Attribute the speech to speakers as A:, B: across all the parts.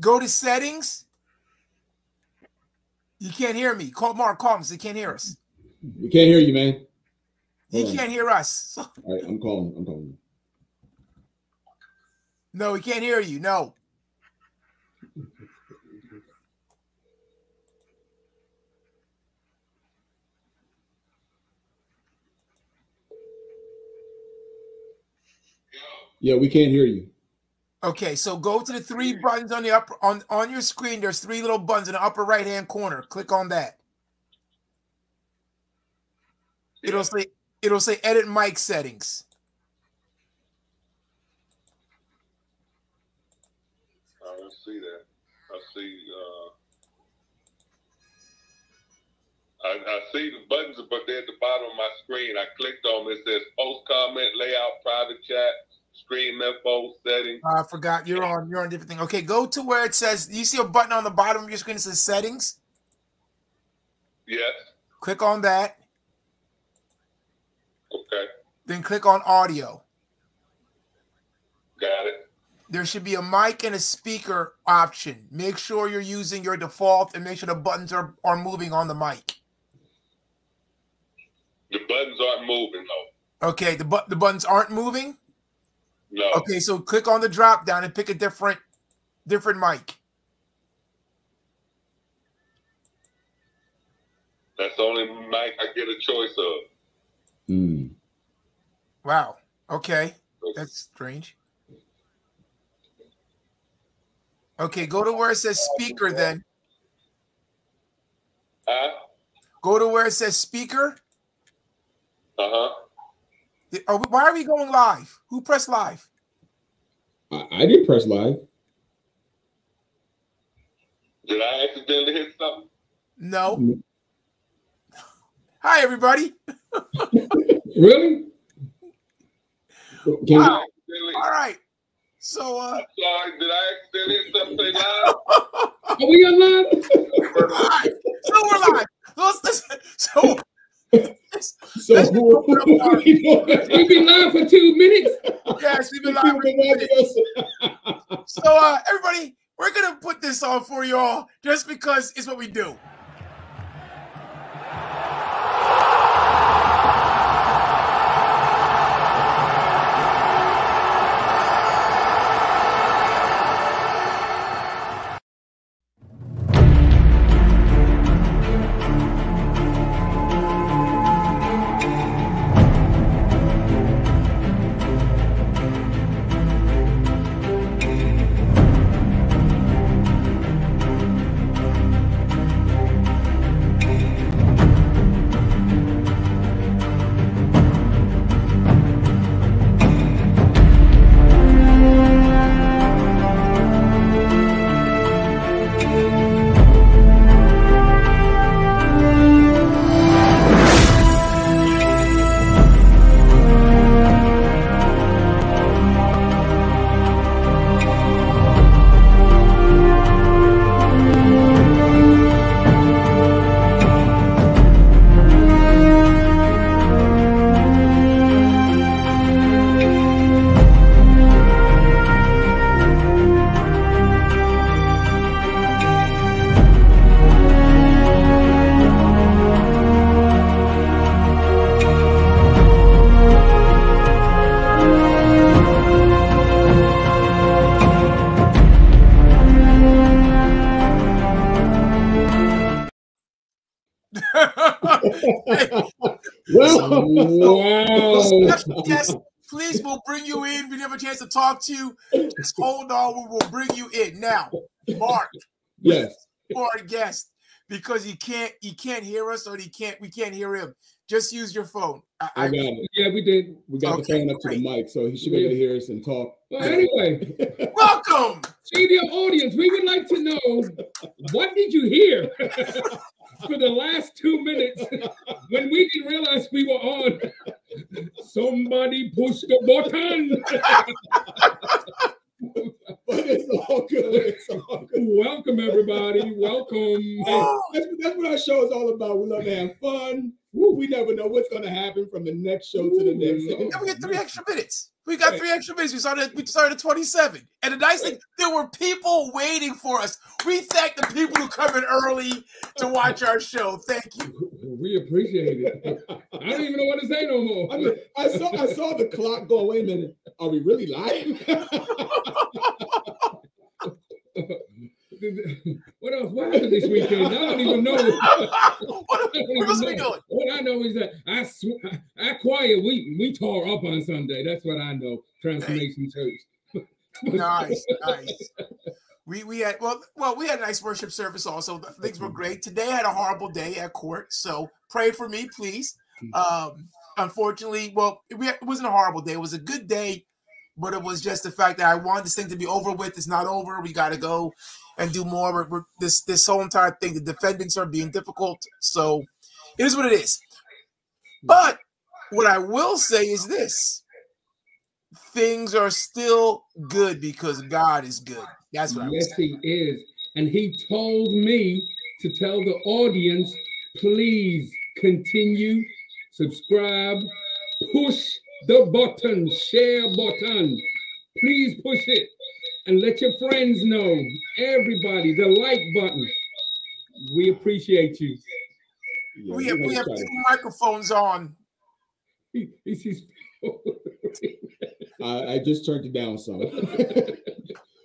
A: Go to settings. You can't hear me. Call Mark. Call him. So he can't hear us.
B: We can't hear you, man.
A: He can't hear us.
B: All right, I'm calling. I'm calling.
A: No, he can't hear you. No.
B: Yeah, we can't hear you.
A: Okay, so go to the three buttons on the upper on your screen. There's three little buttons in the upper right-hand corner. Click on that. It'll say edit mic settings.
C: I don't see that. I see I see the buttons, but they're at the bottom of my screen. I clicked on it. It says post, comment, layout, private chat, stream info, settings.
A: I forgot you're on a different thing. Okay, go to where it says, you see a button on the bottom of your screen that says settings?
C: Yes.
A: Click on that.
C: Okay.
A: Then click on audio.
C: Got it.
A: There should be a mic and a speaker option. Make sure you're using your default and make sure the buttons are moving on the mic.
C: The buttons aren't moving, though.
A: Okay, the buttons aren't moving?
C: No.
A: Okay, so click on the drop down and pick a different mic.
C: That's the only mic I get a choice of.
B: Mm.
A: Wow. Okay. That's strange. Okay, go to where it says speaker then. Go to where it says speaker. Why are we going live? Who pressed live?
B: I didn't press live.
C: Did I accidentally hit something?
A: No.
B: Mm.
A: Hi, everybody.
B: Really?
A: Wow. All right. So,
C: I'm sorry, did I accidentally hit something live?
B: Are we on live?
A: We're live. So we're live.
B: We've been live for 2 minutes.
A: Yes, we've been live for 2 minutes. So, everybody, we're gonna put this on for y'all just because it's what we do.
B: Wow.
A: Yes, please, we'll bring you in. We have a chance to talk to you. Just hold on. We will bring you in. Now, Mark.
B: Yes.
A: For our guest, because he can't hear us or we can't hear him. Just use your phone.
B: I got it. Yeah, we did. We got the phone up to the mic, so he should be able to hear us and talk. Well, anyway,
A: welcome
B: to the audience. We would like to know, what did you hear for the last 2 minutes when we didn't realize we were on? Somebody pushed the button. But it's all good. It's all good. Welcome, everybody. Welcome. That's what our show is all about. We love to have fun.
D: We never know what's going to happen from the next show to the next.
A: And we get 3 extra minutes. We got 3 extra minutes. We started at 27. And the nice thing, there were people waiting for us. We thank the people who come in early to watch our show. Thank you.
B: We appreciate it. I don't even know what to say no more.
D: I mean, I saw the clock go. Wait a minute. Are we really live?
B: What else? What happened this weekend? I don't even know.
A: What else we doing?
B: What I know is that I choir, we tore up on Sunday. That's what I know. Transformation Church.
A: Nice. We had we had a nice worship service also. Things were great. Today I had a horrible day at court, so pray for me, please. Unfortunately, it wasn't a horrible day. It was a good day, but it was just the fact that I wanted this thing to be over with. It's not over. We got to go and do more. This whole entire thing, the defendants are being difficult, so it is what it is. But what I will say is this: things are still good because God is good. That's what I was saying.
B: Yes, He is. And He told me to tell the audience, please continue, subscribe, push the button, share button. Please push it and let your friends know. Everybody, the like button. We appreciate you.
A: Yeah, we have 2 microphones on.
D: I just turned it down some.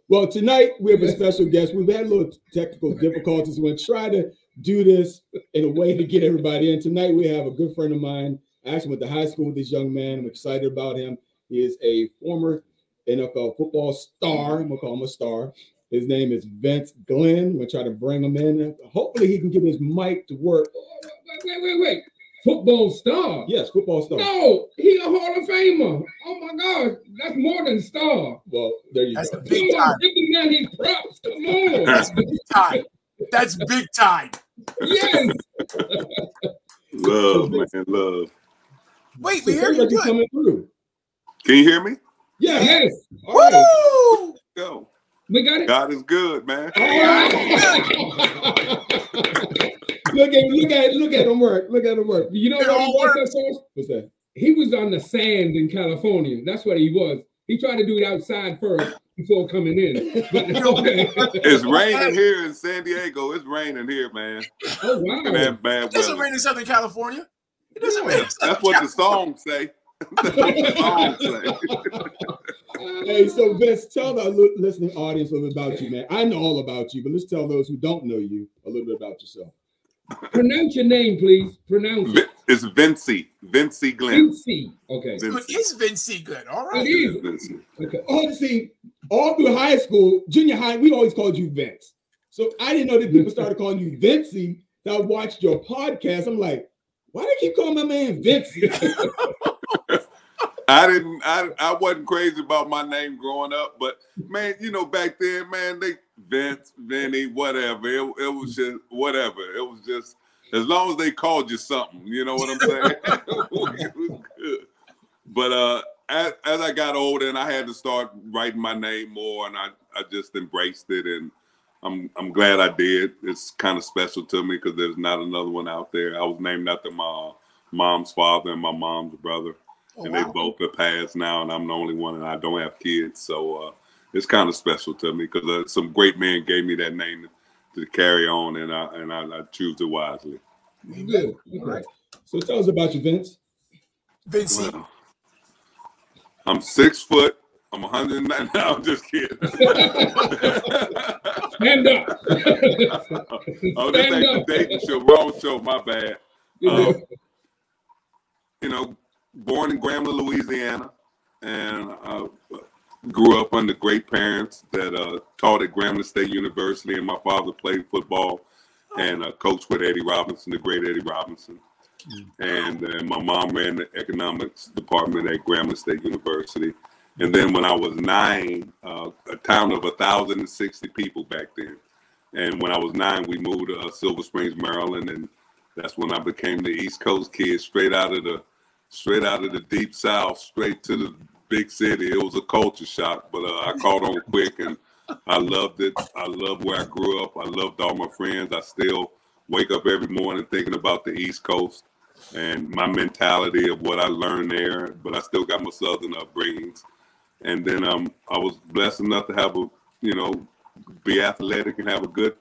D: Well, tonight we have a special guest. We've had a little technical difficulties. We're going to try to do this in a way to get everybody in. Tonight we have a good friend of mine. I actually went to high school with this young man. I'm excited about him. He is a former NFL football star. I'm going to call him a star. His name is Vince Glenn. We're going to try to bring him in. Hopefully he can get his mic to work.
B: Wait. Football star?
D: Yes, football star.
B: No, he a Hall of Famer. Oh my God, that's more than star.
D: Well, there you
A: go.
B: Come on, give the man his props. Come on.
A: That's big time. That's big time.
B: Yes.
C: Love, man, love.
A: Wait, we hear you
D: coming through.
C: Can you hear me?
D: Yeah.
B: Yes.
A: Woo! Right.
C: Go.
B: We got it.
C: God is good, man.
D: Look at him work. Look at him work.
B: You know what he was?
D: What's that?
B: He was on the sand in California. That's what he was. He tried to do it outside first before coming in. But,
C: it's raining here in San Diego. It's raining here, man.
B: Oh, wow.
C: That bad
A: it doesn't rain in Southern California. It doesn't rain in Southern
C: That's what the songs say. That's what the songs say.
D: Hey, so Vince, tell our listening audience a little bit about you, man. I know all about you, but let's tell those who don't know you a little bit about yourself.
B: Pronounce your name, please. Pronounce it.
C: It's Vencie. Vencie Glenn.
B: Vencie. Okay.
A: So it is Vencie good. All right.
B: It is.
D: Okay. Oh, see, all through high school, junior high, we always called you Vince. So I didn't know that people started calling you Vencie. I watched your podcast. I'm like, why do they keep calling my man Vencie?
C: I wasn't crazy about my name growing up, but man, you know, back then, man, they Vince, Vinny, whatever. It was just whatever. It was just as long as they called you something, you know what I'm saying? It was good. But as I got older and I had to start writing my name more, and I just embraced it, and I'm glad I did. It's kind of special to me because there's not another one out there. I was named after my mom's father and my mom's brother. And they both are passed now, and I'm the only one, and I don't have kids. So it's kind of special to me because some great men gave me that name to carry on, and I choose it wisely.
D: Good. All right. So tell us about you, Vince.
A: Vencie.
C: Well, I'm 6 foot. I'm 109. No, I'm just kidding.
B: Stand up.
C: Oh, this ain't the dating show. Wrong show. My bad. You know, born in Grambling, Louisiana, and grew up under great parents that taught at Grambling State University, and my father played football and coached with Eddie Robinson, the great Eddie Robinson. And my mom ran the economics department at Grambling State University. And then when I was 9, a town of 1,060 people back then. And when I was 9, we moved to Silver Springs, Maryland, and that's when I became the East Coast kid, straight out of the deep South, straight to the big city. It was a culture shock, but I caught on quick, and I loved it. I loved where I grew up. I loved all my friends. I still wake up every morning thinking about the East Coast. and my mentality of what I learned there, but I still got my Southern upbringings. And then I was blessed enough to have be athletic and have a good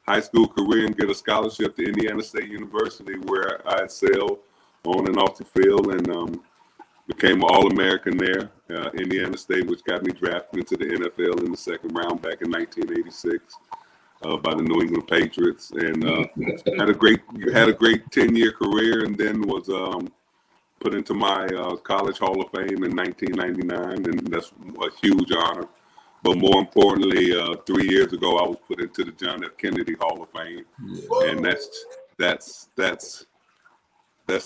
C: high school career and get a scholarship to Indiana State University, where I excelled on and off the field, and became an All-American there, Indiana State, which got me drafted into the NFL in the second round back in 1986 by the New England Patriots, and had a great 10-year career, and then was put into my College Hall of Fame in 1999, and that's a huge honor. But more importantly, 3 years ago, I was put into the John F. Kennedy Hall of Fame, and that's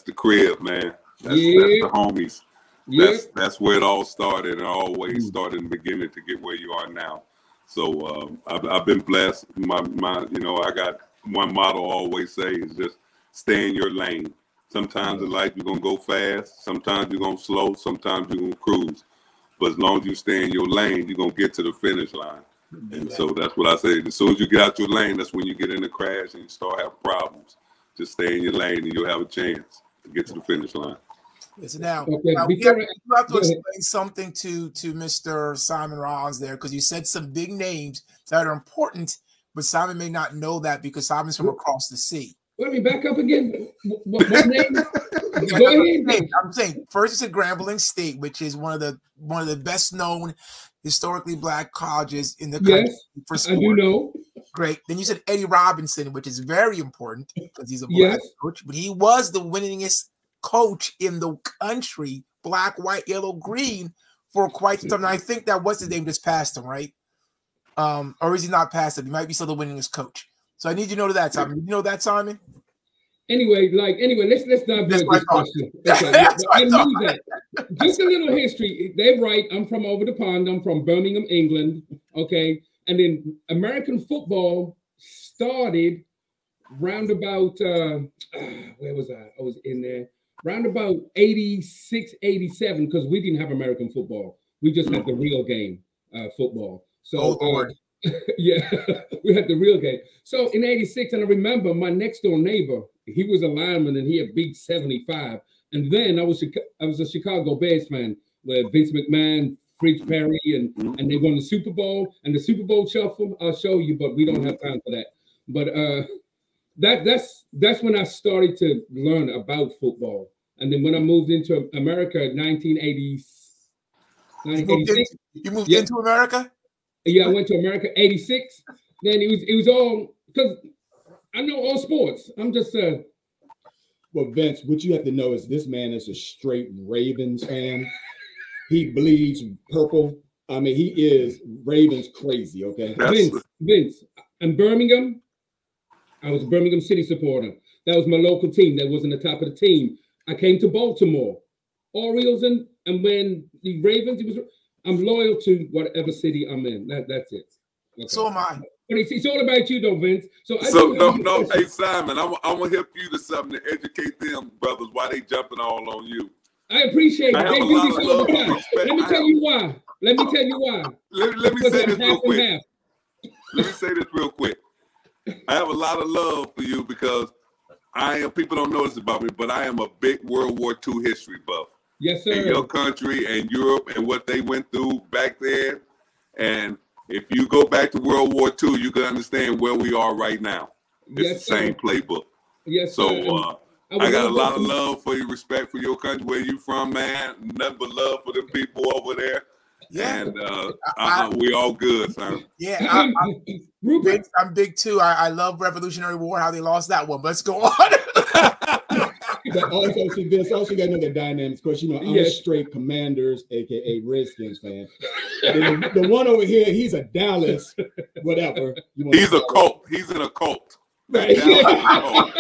C: the crib, man. That's the homies. That's where it all started, and always started in the beginning to get where you are now. So I've been blessed. I got one motto I always say is just stay in your lane. Sometimes in life you're gonna go fast, sometimes you're gonna slow, sometimes you're gonna cruise. But as long as you stay in your lane, you're gonna get to the finish line. And so that's what I say. As soon as you get out your lane, that's when you get in the crash and you start having problems. Just stay in your lane and you'll have a chance to get to the finish line.
A: Listen now, you have to explain something to Mr. Simon Rollins there, because you said some big names that are important, but Simon may not know that because Simon's from across the sea.
B: Let me back up again. What name? Go ahead.
A: I'm saying first it's at Grambling State, which is one of the best known historically Black colleges in the country for sport.
B: I do know.
A: Great. Then you said Eddie Robinson, which is very important because he's a Black coach, but he was the winningest coach in the country, Black, white, yellow, green, for quite some time. And I think that what's his name just passed him, right? Or is he not passed him? He might be still the winningest coach. So I need you to know that, Simon. You know that, Simon?
B: Anyway, let's dive into this question. Okay. I knew that. Just a little history. They're right. I'm from over the pond. I'm from Birmingham, England. Okay. And then American football started round about where was I? I was in there. Round about 86, 87, because we didn't have American football. We just had the real game, football. So yeah, we had the real game. So in 86, and I remember my next door neighbor, he was a lineman and he had beat 75. And then I was a Chicago Bears fan where Vince McMahon, Fritz Perry, and they won the Super Bowl. And the Super Bowl shuffle, I'll show you, but we don't have time for that. But that's when I started to learn about football. And then when I moved into America in 1986.
A: You moved into America?
B: Yeah, I went to America 86. Then it was all because I know all sports. I'm just
D: well, Vince, what you have to know is this man is a straight Ravens fan. He bleeds purple. I mean, he is Ravens crazy, okay?
B: Vince, in Birmingham, I was a Birmingham City supporter. That was my local team. That was in the top of the team. I came to Baltimore, Orioles, and when the Ravens, I'm loyal to whatever city I'm in. That's it. Okay.
A: So am I.
B: But it's all about you, though, Vince. So
C: no. Hey, Simon, I'm gonna help you to something to educate them brothers why they jumping all on you.
B: I appreciate it. They do this all the time. Let me tell you why. Let me say this real quick.
C: Let me say this real quick. I have a lot of love for you because people don't know this about me, but I am a big World War II history buff.
B: Yes, sir.
C: In your country and Europe and what they went through back then. And if you go back to World War II, you can understand where we are right now. It's the same playbook.
B: Yes,
C: so,
B: sir.
C: I got a lot of love for you, respect for your country, where you from, man. Nothing but love for the people over there. Yeah. And we all good, son.
A: Yeah. I'm big too. I love Revolutionary War, how they lost that one. But let's go on.
D: But also, see, Vince, also got another dynamics. Of course, you know, I'm a straight Commanders, aka Redskins fan. The one over here, he's a Dallas, whatever.
C: He's a cult. He's in a cult. Right. He's in a cult.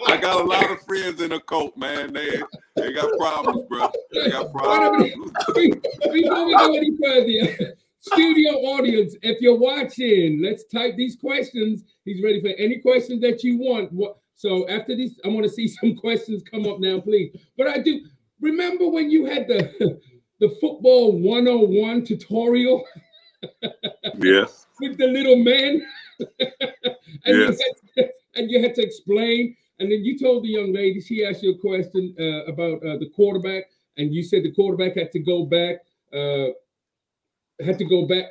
C: I got a lot of friends in a cult, man. They got problems, bro. They got problems.
B: Before we go any further, studio audience, if you're watching, let's type these questions. He's ready for any questions that you want. So after this, I want to see some questions come up now, please. But I do remember when you had the football 101 tutorial.
C: Yes.
B: With the little man.
C: Yes.
B: And you had to explain And then you told the young lady, she asked you a question about the quarterback, and you said the quarterback had to go back.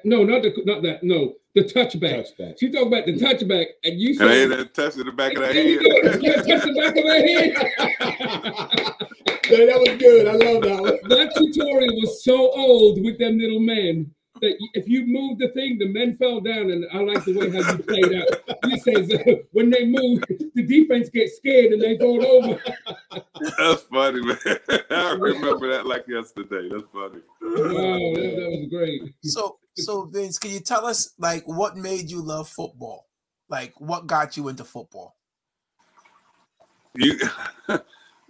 B: No, not that. No, the touchback. She talked about the touchback, and you said,
C: and that touch in the back of the head.
B: Yeah, touch the back of her head.
D: Yeah, that was good. I love that one.
B: That tutorial was so old with them little men that if you moved the thing, the men fell down, and I like the way how you played out. You said when they move, the defense gets scared and they fall over.
C: That's funny, man. I remember that like yesterday. That's funny.
B: Wow, that was great.
A: So Vince, can you tell us like what made you love football? Like what got you into football?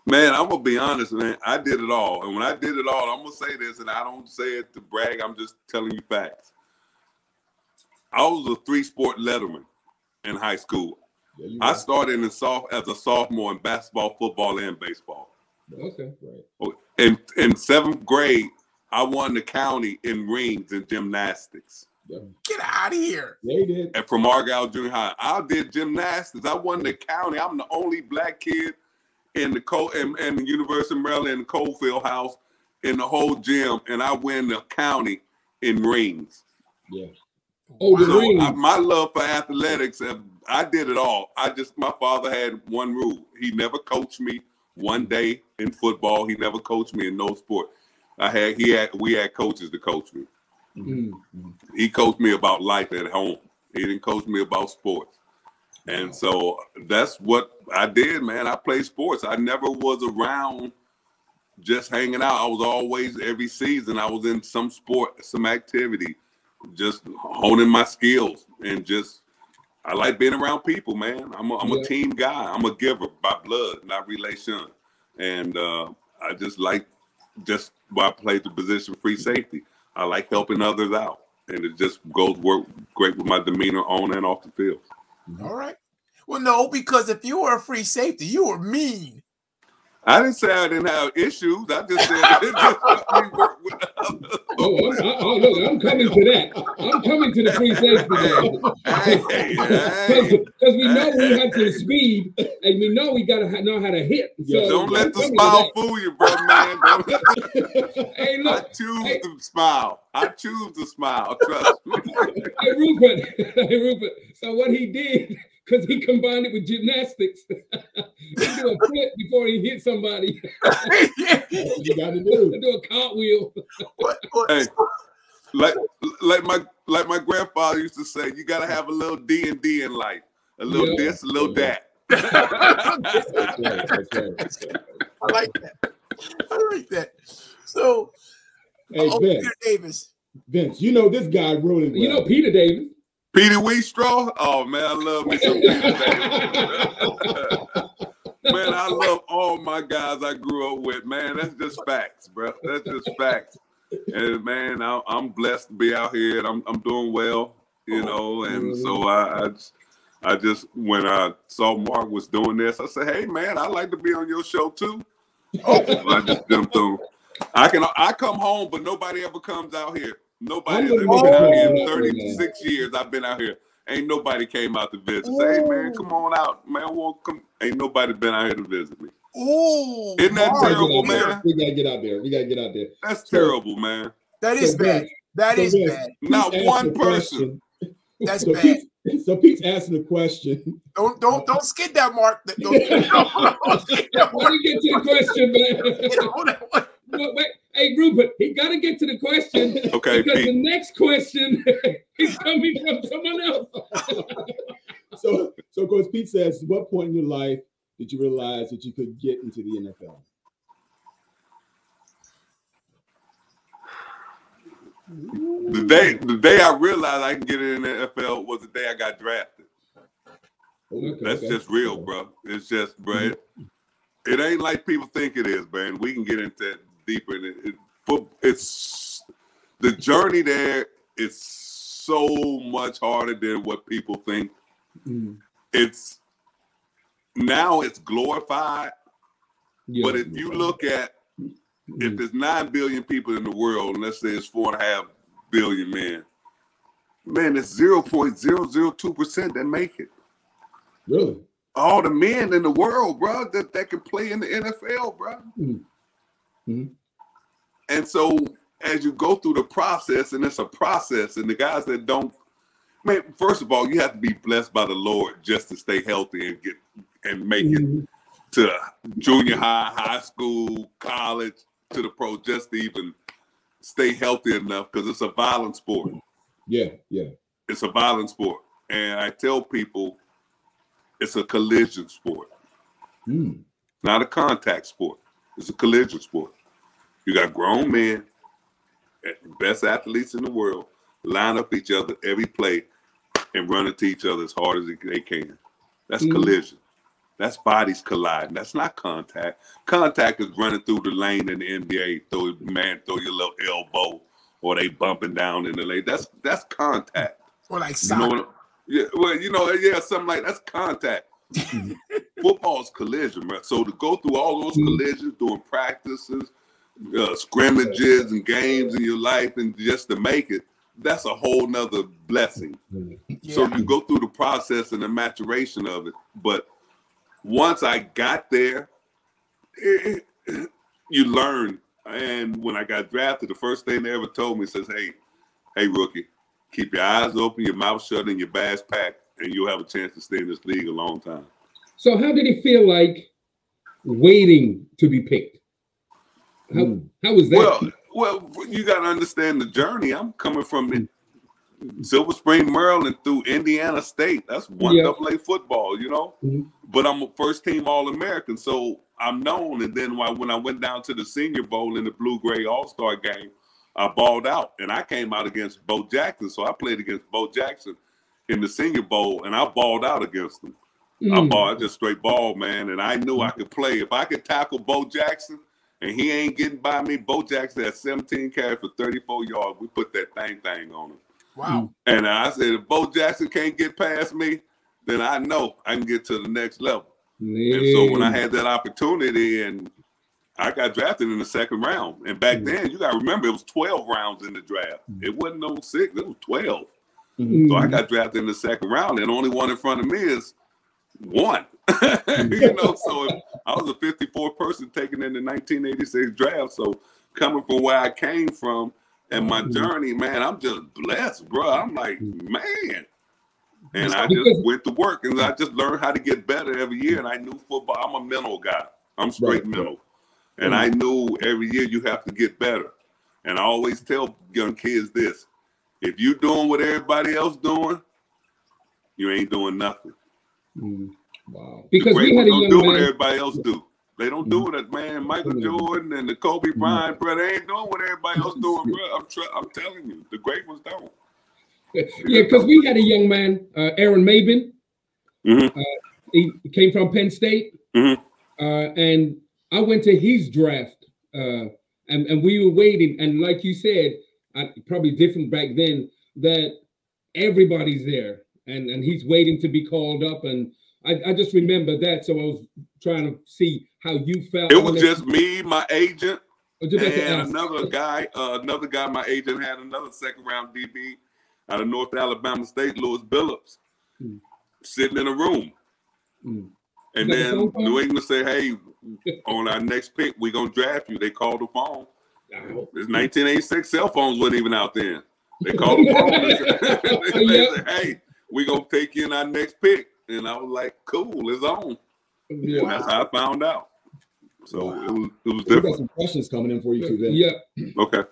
C: Man, I'm gonna be honest, man. I did it all, and when I did it all, I'm gonna say this, and I don't say it to brag. I'm just telling you facts. I was a 3-sport letterman in high school. Yeah, I started as a sophomore in basketball, football, and baseball.
B: Okay, right.
C: In 7th grade, I won the county in rings and gymnastics.
A: Yeah. Get out of here!
D: Yeah, you did.
C: And from Argyle Junior High, I did gymnastics. I won the county. I'm the only black kid in the and the University of Maryland in the Coalfield House in the whole gym, and I win the county in rings.
D: Yeah.
B: Oh, the
C: so
B: rings.
C: My love for athletics, I did it all. My father had one rule. He never coached me one day in football. He never coached me in no sport. We had coaches to coach me. Mm-hmm. He coached me about life at home. He didn't coach me about sports. And so that's what I did, man. I played sports. I never was around just hanging out. I was always, every season, I was in some sport, some activity, just honing my skills. And I like being around people, man. I'm a team guy. I'm a giver by blood, not relation. And I just like, I played the position free safety. I like helping others out. And it just work great with my demeanor on and off the field.
A: All right. Well, no, because if you were a free safety, you were mean.
C: I didn't say I didn't have issues. I just said it just let me work with others.
B: Look, I'm coming to that. I'm coming to the free safety. Because we know we have to speed, and we know we got to know how to hit. So
C: don't let the smile fool you, bro, man.
B: Hey, look.
C: I choose to smile. I choose to smile. Trust me.
B: Hey, Rupert. So what he did, because he combined it with gymnastics, he do a flip before he hit somebody.
D: You got to
B: do a cartwheel.
C: Hey, like my grandfather used to say, you got to have a little D&D in life, a little this, a little that.
A: I like that. So,
D: hey,
A: Peter Davis.
D: Vince, you know this guy really well.
B: You know Peter Davis.
C: Peter Wheatstraw? Oh, man, I love me some Peter Davis. Man, I love all my guys I grew up with. Man, that's just facts, bro. That's just facts. And, man, I'm blessed to be out here, and I'm doing well, you know. And so I just, when I saw Mark was doing this, I said, hey, man, I'd like to be on your show, too. I just jumped through. I come home, but nobody ever comes out here. Nobody has ever been out here in 36 years. I've been out here. Ain't nobody came out to visit. Say, hey, man, come on out. Man, come. Ain't nobody been out here to visit me.
A: Oh,
C: isn't that terrible, man?
D: We gotta get out there.
C: That's terrible, man.
A: That is bad. That is bad.
C: Not one person.
A: That's bad.
D: So Pete's asking a question.
A: Don't skid that, Mark.
B: Don't get to the question, man. Wait. Hey, Rupert, he got to get to the question.
C: Okay,
B: because
C: Pete.
B: the next question is coming from someone else.
D: So Coach Pete says, what point in your life did you realize that you could get into the NFL?
C: The day I realized I can get in the NFL was the day I got drafted. That's just real, bro. It's just, bro. It ain't like people think it is, man. We can get into it deeper. It's the journey there is so much harder than what people think. It's glorified, but if you look at if there's 9 billion people in the world, and let's say it's 4.5 billion men, man, it's 0.002% that make it.
D: Really?
C: all the men in the world, bro, that can play in the NFL, bro.
D: Mm-hmm.
C: And so as you go through the process, and it's a process, and the guys that don't, man, first of all, you have to be blessed by the Lord just to stay healthy and make it to junior high, high school, college, to the pro, just to even stay healthy enough, because it's a violent sport.
D: Yeah.
C: It's a violent sport. And I tell people it's a collision sport. Not a contact sport. It's a collision sport. You got grown men, best athletes in the world, line up each other every play and run into each other as hard as they can. That's collision. That's bodies colliding. That's not contact. Contact is running through the lane in the NBA, throw your little elbow, or they bumping down in the lane. That's contact.
A: Or like soccer.
C: Something like that's contact. Football's collision, right? So to go through all those collisions, doing practices, scrimmages and games in your life, and just to make it, that's a whole nother blessing. Yeah. So you go through the process and the maturation of it. But once I got there, you learn. And when I got drafted, the first thing they ever told me says, hey, rookie, keep your eyes open, your mouth shut, and your bags packed, and you'll have a chance to stay in this league a long time.
B: So how did it feel like waiting to be picked? How was that?
C: Well, you got to understand the journey. I'm coming from Silver Spring, Maryland, through Indiana State. That's one AA football, you know. But I'm a first-team All-American, so I'm known. And then when I went down to the Senior Bowl in the Blue-Gray All-Star game, I balled out, and I came out against Bo Jackson. So I played against Bo Jackson in the Senior Bowl, and I balled out against him. I just straight balled, man, and I knew I could play. If I could tackle Bo Jackson, and he ain't getting by me, Bo Jackson had 17 carries for 34 yards. We put that thing on him.
A: Wow.
C: And I said, if Bo Jackson can't get past me, then I know I can get to the next level. And so when I had that opportunity, and I got drafted in the second round. And back then, you got to remember, it was 12 rounds in the draft. It wasn't no 6, it was 12. So I got drafted in the second round, and the only one in front of me is 1. So I was a 54th person taken in the 1986 draft. So coming from where I came from and my journey, man, I'm just blessed, bro. I'm like, man. And I just went to work, and I just learned how to get better every year. And I knew football. I'm a mental guy. I'm straight mental. And I knew every year you have to get better. And I always tell young kids this: if you're doing what everybody else doing, you ain't doing nothing.
B: Wow. Because we had a young
C: do
B: man.
C: What everybody else do. They don't do it, man. Michael Jordan and the Kobe Bryant, bro, they ain't doing what everybody else doing, bro. I'm telling you, the great ones don't.
B: Yeah, because we had a young man, Aaron Mabin. He came from Penn State. And I went to his draft. And we were waiting. And like you said, probably different back then, that everybody's there. And he's waiting to be called up. And I just remember that. So I was trying to see how you felt.
C: It was just me, my agent, and another guy, my agent had another second round DB out of North Alabama State, Louis Billups, sitting in a room. And then New England said, hey, on our next pick, we're going to draft you. They called the phone. It's 1986. Cell phones wasn't even out then. They called the phone. They said, hey, we're going to take you in our next pick. And I was like, cool, it's on. And that's how I found out. So it was different.
D: We got some questions coming in for you too then.
B: Yeah.
C: Okay.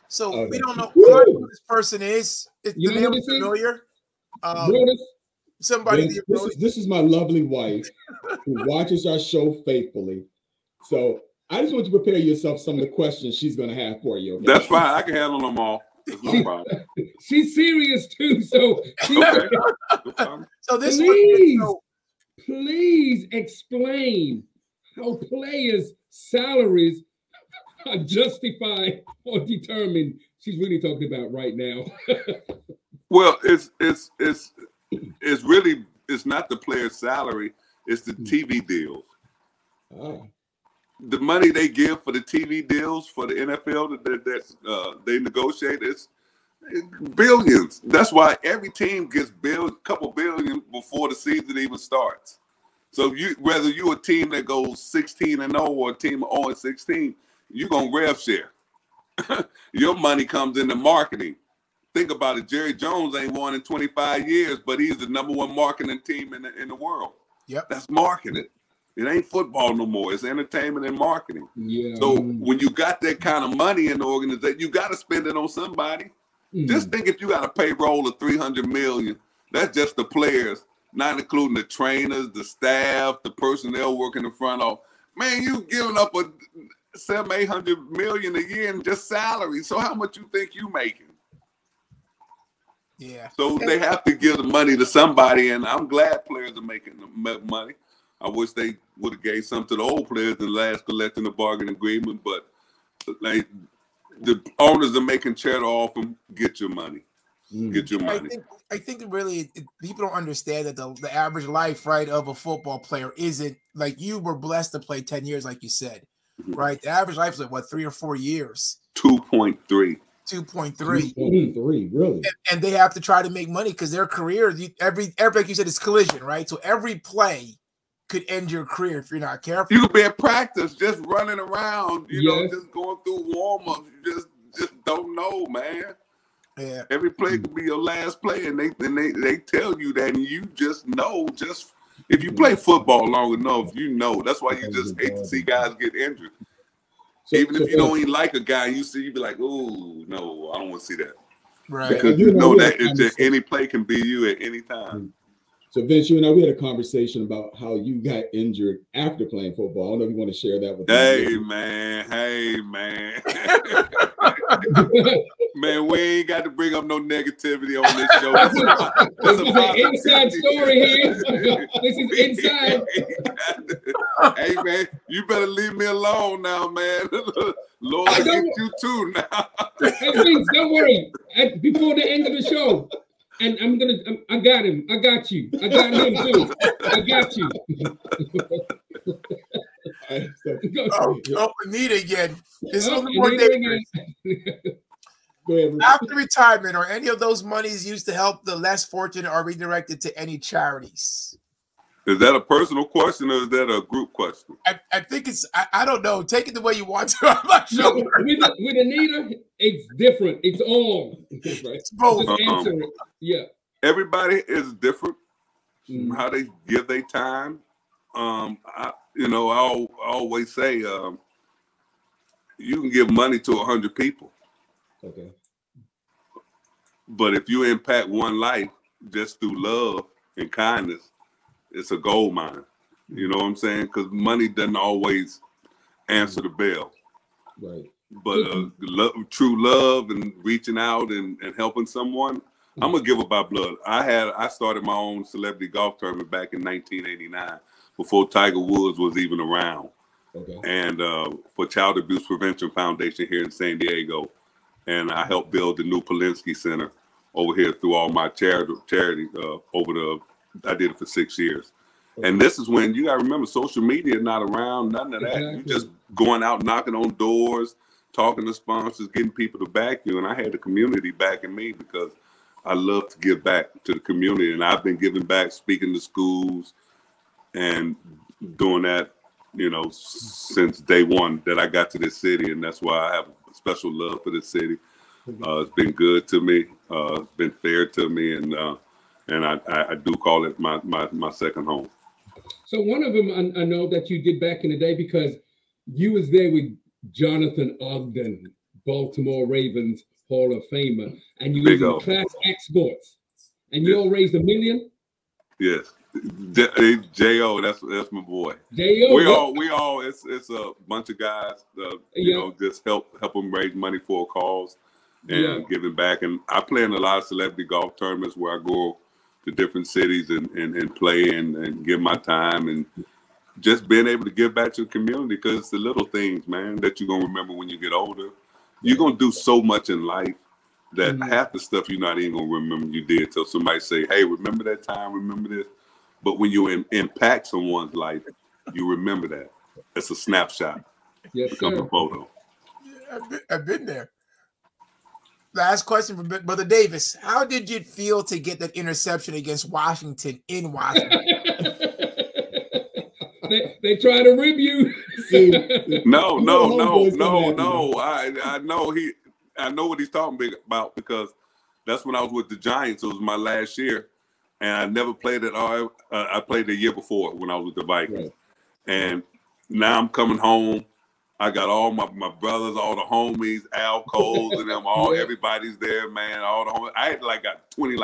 A: So we don't know who this person is. Is the name familiar? Somebody.
D: This is my lovely wife who watches our show faithfully. So I just want you to prepare yourself some of the questions she's going to have for you. Okay?
C: That's fine. I can handle them all. No problem.
B: She's serious too. So
A: so this
B: please explain how players' salaries are justified or determined. She's really talking about right now.
C: Well, it's really not the player's salary, it's the TV deals. The money they give for the TV deals for the NFL that they negotiate, Billions. That's why every team gets a couple billion before the season even starts. So whether you're a team that goes 16-0 or a team of 0-16, you're gonna rev share. Your money comes into marketing. Think about it. Jerry Jones ain't won in 25 years, but he's the #1 marketing team in the world.
A: Yep.
C: That's marketing. It ain't football no more. It's entertainment and marketing.
B: Yeah.
C: So when you got that kind of money in the organization, you got to spend it on somebody. Just think if you got a payroll of $300 million, that's just the players, not including the trainers, the staff, the personnel working in front of. Man, you giving up a $700-800 million a year in just salary. So how much you think you making?
A: Yeah.
C: So they have to give the money to somebody, and I'm glad players are making money. I wish they would have gave some to the old players in the last collective bargaining agreement, but like the owners are making cheddar off them. Get your money. Get your money.
A: I think really people don't understand that the average life, right, of a football player isn't like you were blessed to play 10 years, like you said, right? The average life is like what, 3 or 4 years?
C: 2.3.
A: 2.3,
D: really?
A: And they have to try to make money because their career, every like you said, is collision, right? So every play could end your career if you're not careful.
C: You could be at practice, just running around, you know, just going through warm-ups. You just don't know, man.
A: Yeah.
C: Every play could be your last play, and they tell you that, and you just know. Just if you play football long enough, you know. That's why you just hate to see guys get injured. Even if you don't even like a guy, you be like, oh no, I don't want to see that.
A: Right.
C: Because you know that any play can be you at any time.
D: So, Vince, you and I, we had a conversation about how you got injured after playing football. I don't know if you want to share that with
C: me. Hey, man. Man, we ain't got to bring up no negativity on this show.
B: This is an inside story here. This is inside.
C: Hey, man, you better leave me alone now, man. Lord, I get you too now.
B: Hey, Vince, don't worry. Before the end of the show, and I got him. I got you. I got him too. I got you.
A: Anita again. This is a little more dangerous.
D: Go ahead.
A: After retirement, are any of those monies used to help the less fortunate or redirected to any charities?
C: Is that a personal question or is that a group question?
A: I think it's, I don't know. Take it the way you want to. I'm not sure.
B: No, with Anita, it's different. It's all. Right?
A: It's both.
B: Just answer it. Yeah.
C: Everybody is different. How they give their time. I always say you can give money to 100 people.
D: Okay.
C: But if you impact one life just through love and kindness, it's a gold mine. You know what I'm saying? Because money doesn't always answer the bell.
D: Right.
C: But true love and reaching out and helping someone, I'm gonna give it by blood. I started my own celebrity golf tournament back in 1989 before Tiger Woods was even around.
D: Okay.
C: And for Child Abuse Prevention Foundation here in San Diego. And I helped build the new Polinsky Center over here through all my charity I did it for 6 years. Okay. And this is when you gotta remember social media not around, none of that. Exactly. You just going out knocking on doors, talking to sponsors, getting people to back you. And I had the community backing me because I love to give back to the community. And I've been giving back, speaking to schools and doing that, since day one that I got to this city. And that's why I have a special love for this city. It's been good to me. It's been fair to me. And I do call it my second home.
B: So one of them I know that you did back in the day because you was there with Jonathan Ogden, Baltimore Ravens Hall of Famer, and you was in Class X Sports, and you all raised $1 million.
C: Yes, J.O. That's my boy.
B: J.O.
C: We all it's a bunch of guys, just help them raise money for a cause and giving back. And I play in a lot of celebrity golf tournaments where I go to different cities and play and give my time and just being able to give back to the community because it's the little things, man, that you're going to remember when you get older. You're going to do so much in life that half the stuff you're not even going to remember you did till somebody say, hey, remember that time, remember this. But when you impact someone's life, you remember that. It's a snapshot.
B: Yes,
C: becomes a photo.
A: I've been there. Last question from Brother Davis. How did you feel to get that interception against Washington in Washington?
B: They try to rib you.
C: No. I know what he's talking about because that's when I was with the Giants. It was my last year, and I never played at all. I played the year before when I was with the Vikings, right. And now I'm coming home. I got all my brothers, all the homies, Al Coles and them, all everybody's there, man. All the homies. I had got 20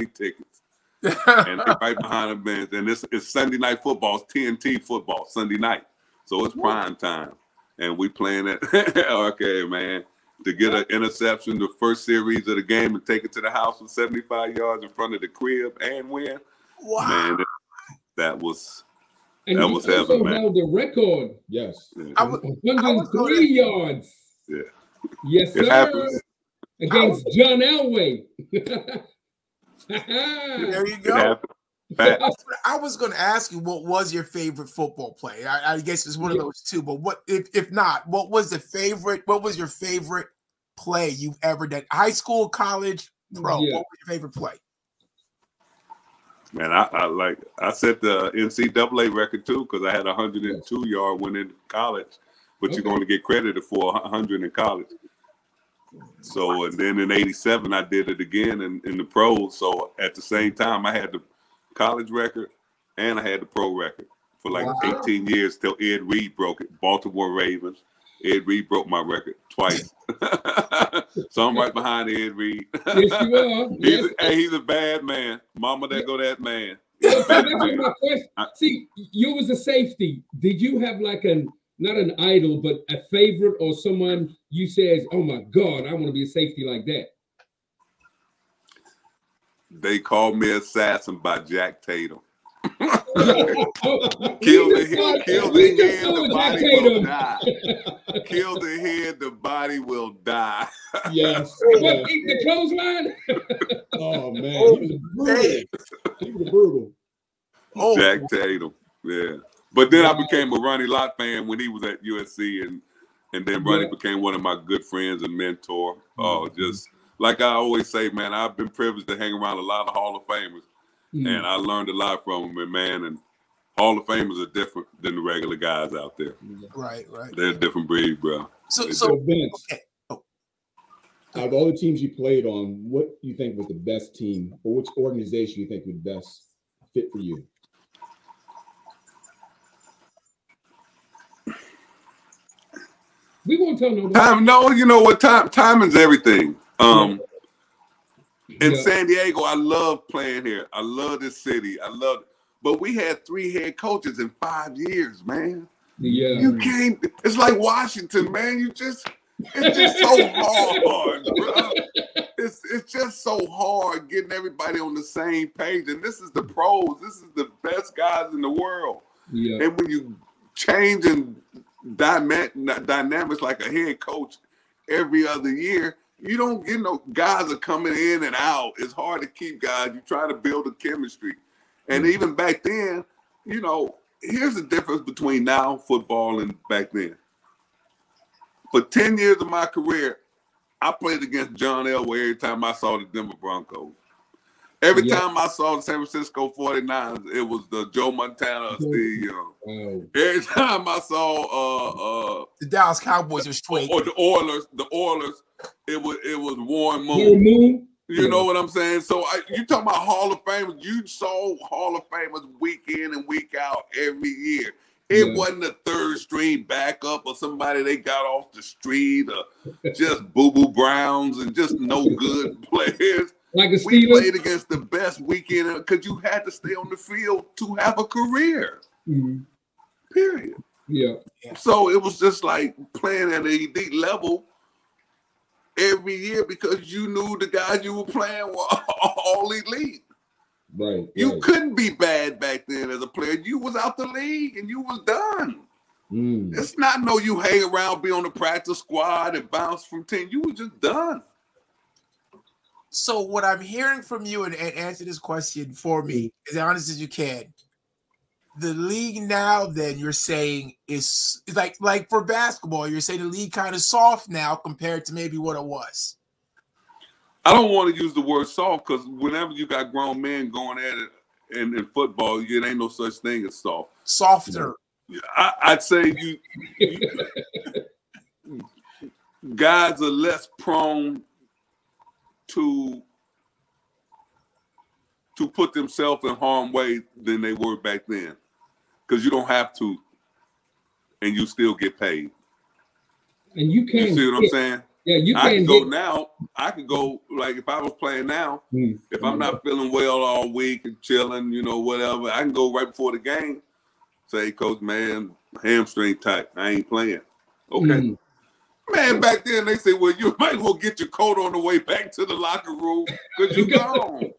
C: tickets, and they right behind the bench. And it's Sunday night football, it's TNT football Sunday night, so it's prime time, and we playing it. Okay, man. To get an interception, the first series of the game, and take it to the house with 75 yards in front of the crib and win. Wow, man, that was.
B: And that was heaven, man. Held the record.
D: Yes.
A: I
B: 103 yards.
C: Yeah.
B: Yes, sir. Against John Elway.
A: There you go. I was going to ask you, what was your favorite football play? I guess it's one of those two. But what, if not, what was your favorite play you've ever done? High school, college, pro. Yeah. What was your favorite play?
C: Man, I set the NCAA record too because I had a 102-yard win in college, but you're going to get credited for 100 in college. So, and then in '87 I did it again in the pros. So at the same time, I had the college record and I had the pro record for like 18 years till Ed Reed broke it. Baltimore Ravens. Ed Reed broke my record twice. So I'm right behind Ed Reed.
B: Yes, you are.
C: He's a bad man. Mama, there go that man.
B: That's my question. See, you was a safety. Did you have like not an idol, but a favorite or someone you says, oh my God, I want to be a safety like that?
C: They called me Assassin by Jack Tatum. Kill the head, the body will die. Kill the head, the body will die.
D: Yes.
B: What, eat the clothesline?
D: Oh man, he was brutal.
C: Jack Tatum, yeah. But then I became a Ronnie Lott fan when he was at USC, and then Ronnie became one of my good friends and mentor. Just like I always say, man, I've been privileged to hang around a lot of Hall of Famers. And I learned a lot from them, and man, and Hall of Famers are different than the regular guys out there.
A: Right.
C: They're a different breed, bro.
D: So Vince, out of all the teams you played on, what do you think was the best team, or which organization you think would best fit for you?
B: We won't tell nobody.
C: Time, no, you know what? Timing's everything. In San Diego, I love playing here. I love this city. But we had 3 head coaches in 5 years, man.
B: Yeah.
C: You can't. It's like Washington, man. It's just so hard, bro. It's just so hard getting everybody on the same page. And this is the pros. This is the best guys in the world.
B: Yeah.
C: And when you change in dynamics like a head coach every other year, you don't get guys are coming in and out. It's hard to keep guys. You try to build a chemistry. And even back then, here's the difference between now football and back then. For 10 years of my career, I played against John Elway every time I saw the Denver Broncos. Every time I saw the San Francisco 49ers, it was the Joe Montana or Steve Young. Every time I saw
A: the Dallas Cowboys was straight.
C: Or the Oilers, it was Warren Moon. You know what I'm saying? So you talking about Hall of Famers? You saw Hall of Famers week in and week out every year. It wasn't a third string backup or somebody they got off the street or just boo-boo Browns and just no good players.
B: Like a
C: we played against the best weekend because you had to stay on the field to have a career. Period.
B: Yeah.
C: So it was just like playing at an elite level every year because you knew the guys you were playing were all elite.
D: Right.
C: You couldn't be bad back then as a player. You was out the league and you was done. It's not you hang around, be on the practice squad and bounce from 10. You were just done.
A: So what I'm hearing from you, and answer this question for me as honest as you can, the league now, then you're saying is like for basketball, you're saying the league kind of soft now compared to maybe what it was.
C: I don't want to use the word soft because whenever you got grown men going at it in football, it ain't no such thing as soft.
A: Softer.
C: I'd say you guys are less prone to put themselves in harm's way than they were back then, because you don't have to, and you still get paid.
B: And you can.
C: You see what I'm saying?
B: Yeah, you can.
C: I can go now. I could go, like, if I was playing now, if I'm not feeling well all week and chilling, whatever, I can go right before the game, say, Coach, man, hamstring tight. I ain't playing. Okay. Man, back then they say, well, you might as well get your coat on the way back to the locker room because you're gone.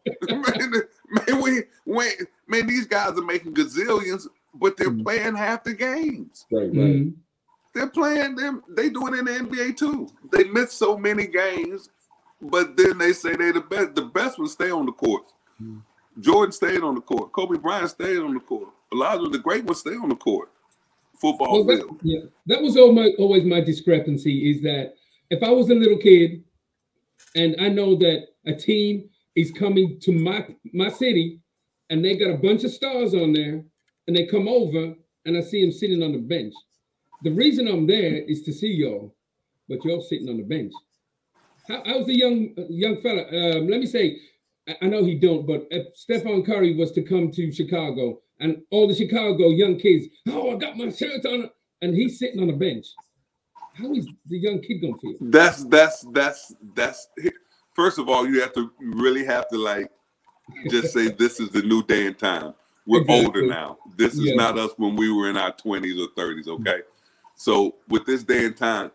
C: man, these guys are making gazillions, but they're playing half the games.
D: Right.
C: They're playing them. They do it in the NBA too. They miss so many games, but then they say they're the best. The best would stay on the court. Jordan stayed on the court. Kobe Bryant stayed on the court. A lot of the great ones stay on the court. Football field.
B: That was always my discrepancy, is that if I was a little kid and I know that a team is coming to my city and they got a bunch of stars on there and they come over and I see them sitting on the bench. The reason I'm there is to see y'all, but y'all sitting on the bench. How's the young fella? Let me say, I know he don't, but if Stephon Curry was to come to Chicago and all the Chicago young kids, I got my shirt on, and he's sitting on the bench, how is the young kid gonna feel?
C: That's first of all, you really have to like just say this is the new day and time. We're older now. This is not us when we were in our 20s or 30s, okay? So with this day and time,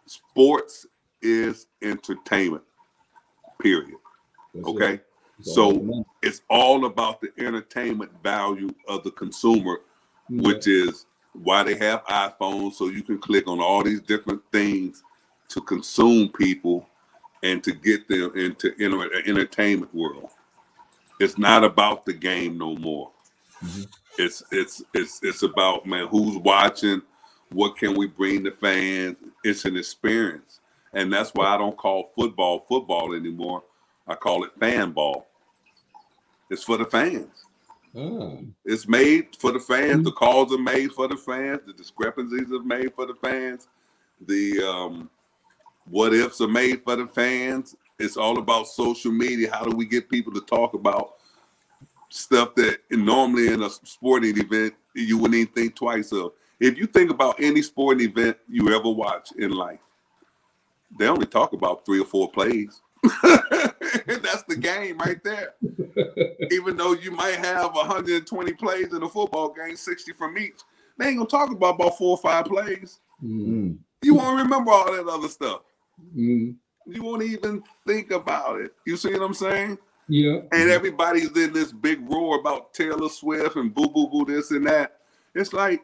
C: sports is entertainment, period. Okay? So it's all about the entertainment value of the consumer, which is why they have iPhones, so you can click on all these different things to consume people and to get them into an entertainment world. It's not about the game no more. It's about, man, who's watching, what can we bring to fans? It's an experience. And that's why I don't call football anymore. I call it fan ball. It's for the fans. It's made for the fans. The calls are made for the fans. The discrepancies are made for the fans. The what ifs are made for the fans. It's all about social media. How do we get people to talk about stuff that normally in a sporting event you wouldn't even think twice of? If you think about any sporting event you ever watch in life, they only talk about 3 or 4 plays. That's the game right there. Even though you might have 120 plays in a football game, 60 from each, they ain't gonna talk about 4 or 5 plays. You won't remember all that other stuff. You won't even think about it. You see what I'm saying?
B: Yeah.
C: And everybody's in this big roar about Taylor Swift and boo boo boo this and that. It's like,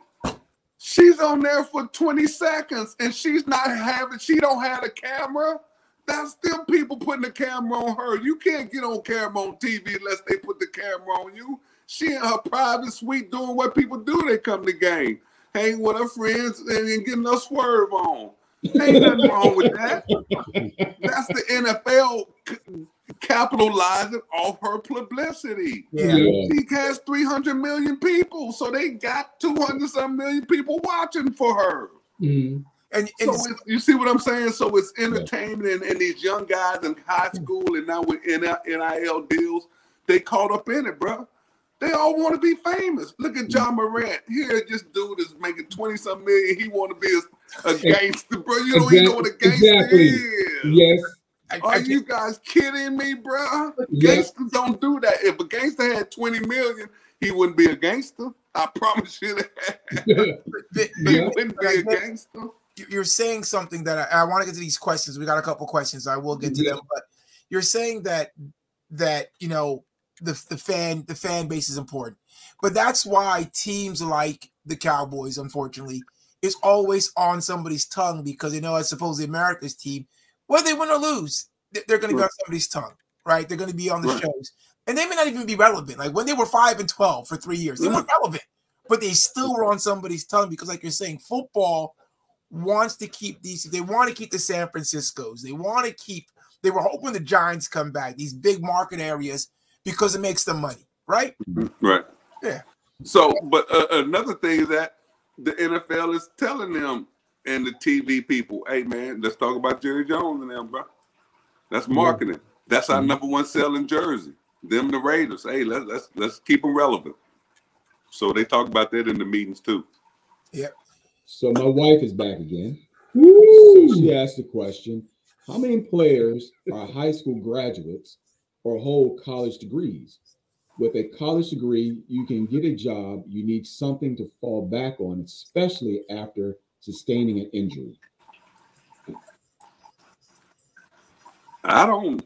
C: she's on there for 20 seconds and she don't have a camera. That's still people putting the camera on her. You can't get on camera on TV unless they put the camera on you. She in her private suite doing what people do. They come to game, hang with her friends and getting a swerve on. Ain't nothing wrong with that. That's the NFL capitalizing off her publicity. She has 300 million people, so they got 200-some million people watching for her. And so you see what I'm saying? So it's entertainment, and these young guys in high school and now with NIL deals, they caught up in it, bro. They all want to be famous. Look at John Morant. Here, this dude is making 20-some million. He want to be a gangster, bro. You don't even know what a gangster is.
B: Yes.
C: Are you guys kidding me, bro? Gangsters don't do that. If a gangster had 20 million, he wouldn't be a gangster. I promise you that. He wouldn't be a gangster.
A: You're saying something that I want to get to these questions. We got a couple questions. I will get to them, but you're saying that the fan base is important, but that's why teams like the Cowboys, unfortunately, is always on somebody's tongue, because it's supposedly America's team. Whether they win or lose, they're going to be on somebody's tongue, right? They're going to be on the shows, and they may not even be relevant. Like when they were 5-12 for 3 years, they weren't relevant, but they still were on somebody's tongue because, like you're saying, football wants to keep these. They want to keep the San Franciscos. They want to keep They were hoping the Giants come back, these big market areas, because it makes them money, right?
C: Right.
A: Yeah.
C: So, but another thing is that the NFL is telling them and the TV people, hey, man, let's talk about Jerry Jones and them, bro. That's marketing. That's our number one selling jersey. Them, the Raiders. Hey, let's keep them relevant. So they talk about that in the meetings too.
A: Yep.
D: So my wife is back again.
B: Woo!
D: So she asked the question, how many players are high school graduates or hold college degrees? With a college degree, you can get a job. You need something to fall back on, especially after sustaining an injury.
C: I don't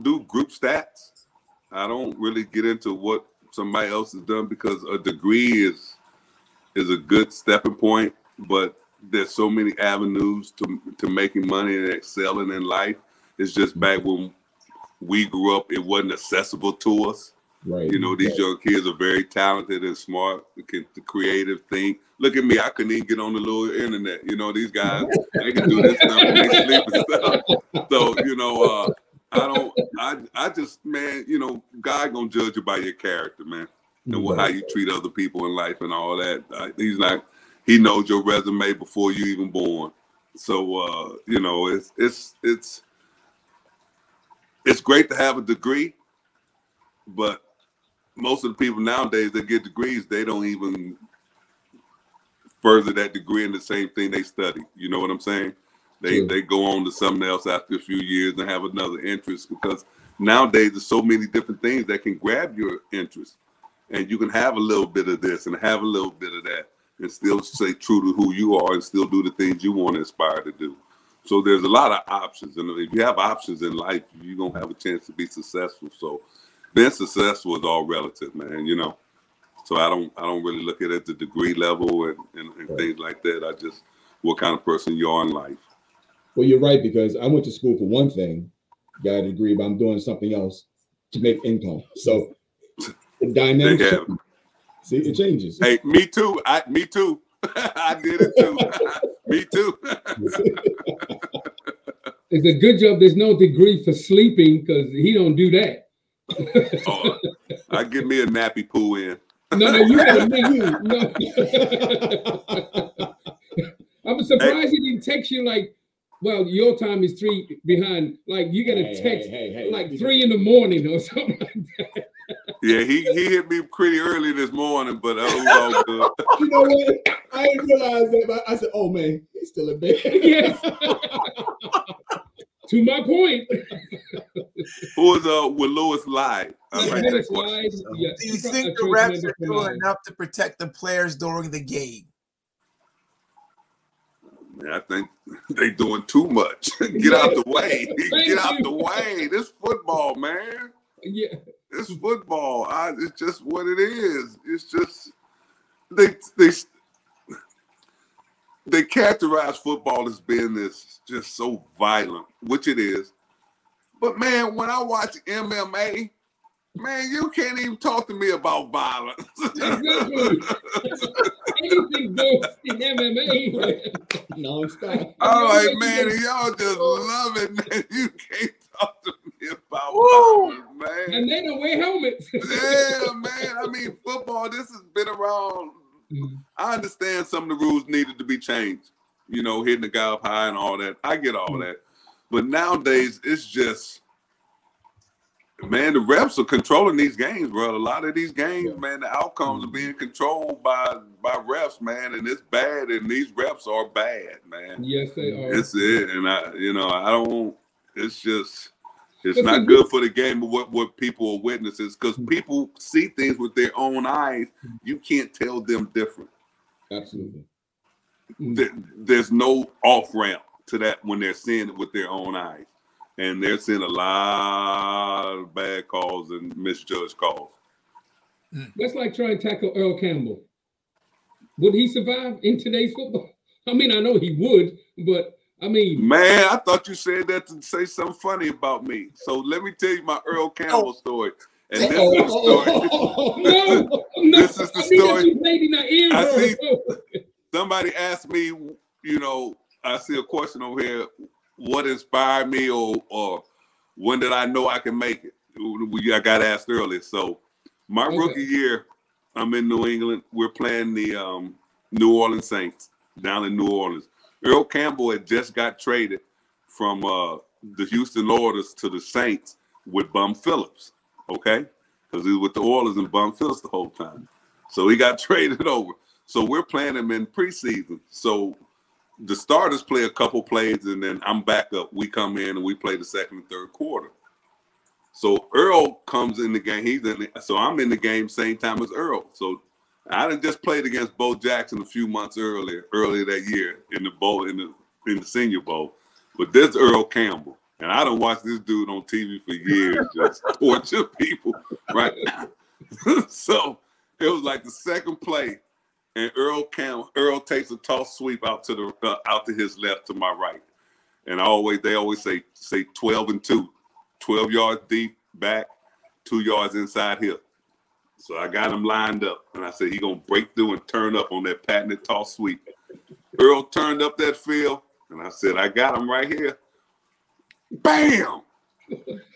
C: do group stats. I don't really get into what somebody else has done because a degree is a good stepping point, but there's so many avenues to making money and excelling in life. It's just back when we grew up, it wasn't accessible to us.
D: Right.
C: You know, these young kids are very talented and smart, the creative thing. Look at me, I couldn't even get on the little internet. You know, these guys, they can do this stuff when they sleep and stuff. So, you know, I just, man, you know, God gonna judge you by your character, man. And how you treat other people in life and all that. He knows your resume before you even born. So, you know, it's great to have a degree, but most of the people nowadays that get degrees, they don't even further that degree in the same thing they study. You know what I'm saying? They go on to something else after a few years and have another interest, because nowadays there's so many different things that can grab your interest, and you can have a little bit of this and have a little bit of that and still stay true to who you are and still do the things you want to aspire to do. So there's a lot of options, and if you have options in life, you're gonna have a chance to be successful. So being successful is all relative, man. You know, so I don't really look at it at the degree level and things like that. I just what kind of person you are in life.
D: Well, you're right, because I went to school for one thing, got a degree, but I'm doing something else to make income. So the dynamic, see, it changes.
C: Hey, me too. Me too. I did it too. Me too.
B: It's a good job there's no degree for sleeping, because he don't do that.
C: I give me a nappy poo in.
B: No, you gotta make you. No. I'm surprised he didn't text you like, well, your time is 3 behind. Like you gotta text like 3 in the morning or something like that.
C: Yeah, he hit me pretty early this morning, but it was all good.
D: You know what? I didn't realize that, but I said, "Oh man, he's still in bed."
B: Yes. To my point.
C: Who was with Lewis Live?
A: Do you think the refs are doing enough to protect the players during the game?
C: I think they doing too much. Get out the way. Get out the way. This football, man.
B: Yeah.
C: It's football. It's just what it is. It's just they characterize football as being this just so violent, which it is. But man, when I watch MMA, man, you can't even talk to me about violence.
B: Exactly. Anything goes in MMA.
D: Non-stop.
C: All right, man, and y'all just love it, man. You can't talk to me about violence, man.
B: And they don't wear helmets.
C: Yeah, man. I mean, football, this has been around. I understand some of the rules needed to be changed. You know, hitting the guy up high and all that. I get all that. But nowadays, it's just, man, the refs are controlling these games, bro. A lot of these games, man, the outcomes are being controlled by refs, man, and it's bad, and these refs are bad, man.
B: Yes, they are.
C: It's it, and it's not good for the game of what people are witnesses, because people see things with their own eyes. You can't tell them different.
D: Absolutely.
C: There's no off-ramp to that when they're seeing it with their own eyes. And they're seeing a lot of bad calls and misjudged calls.
B: That's like trying to tackle Earl Campbell. Would he survive in today's football? I mean, I know he would, but I mean,
C: man, I thought you said that to say something funny about me. So let me tell you my Earl Campbell story. And this is the story. This is the story. I see somebody asked me, you know, I see a question over here. what inspired me or when did I know I can make it? I got asked earlier. So my rookie year, I'm in New England. We're playing the New Orleans Saints down in New Orleans. Earl Campbell had just got traded from the Houston Oilers to the Saints with Bum Phillips, okay? Because he was with the Oilers and Bum Phillips the whole time. So he got traded over. So we're playing him in preseason. So the starters play a couple plays, and then I'm back up. We come in and we play the second and third quarter. So Earl comes in the game. So I'm in the game same time as Earl. So I done just played against Bo Jackson a few months earlier that year in the bowl in the Senior Bowl. But this Earl Campbell, and I done watched this dude on TV for years, just torture people, right? So it was like the second play, and Earl takes a toss sweep out to his left to my right, and they always say 12 and 2, 12 yards deep back, 2 yards inside hip. So I got him lined up, and I said he gonna break through and turn up on that patented toss sweep. Earl turned up that field, and I said I got him right here. Bam!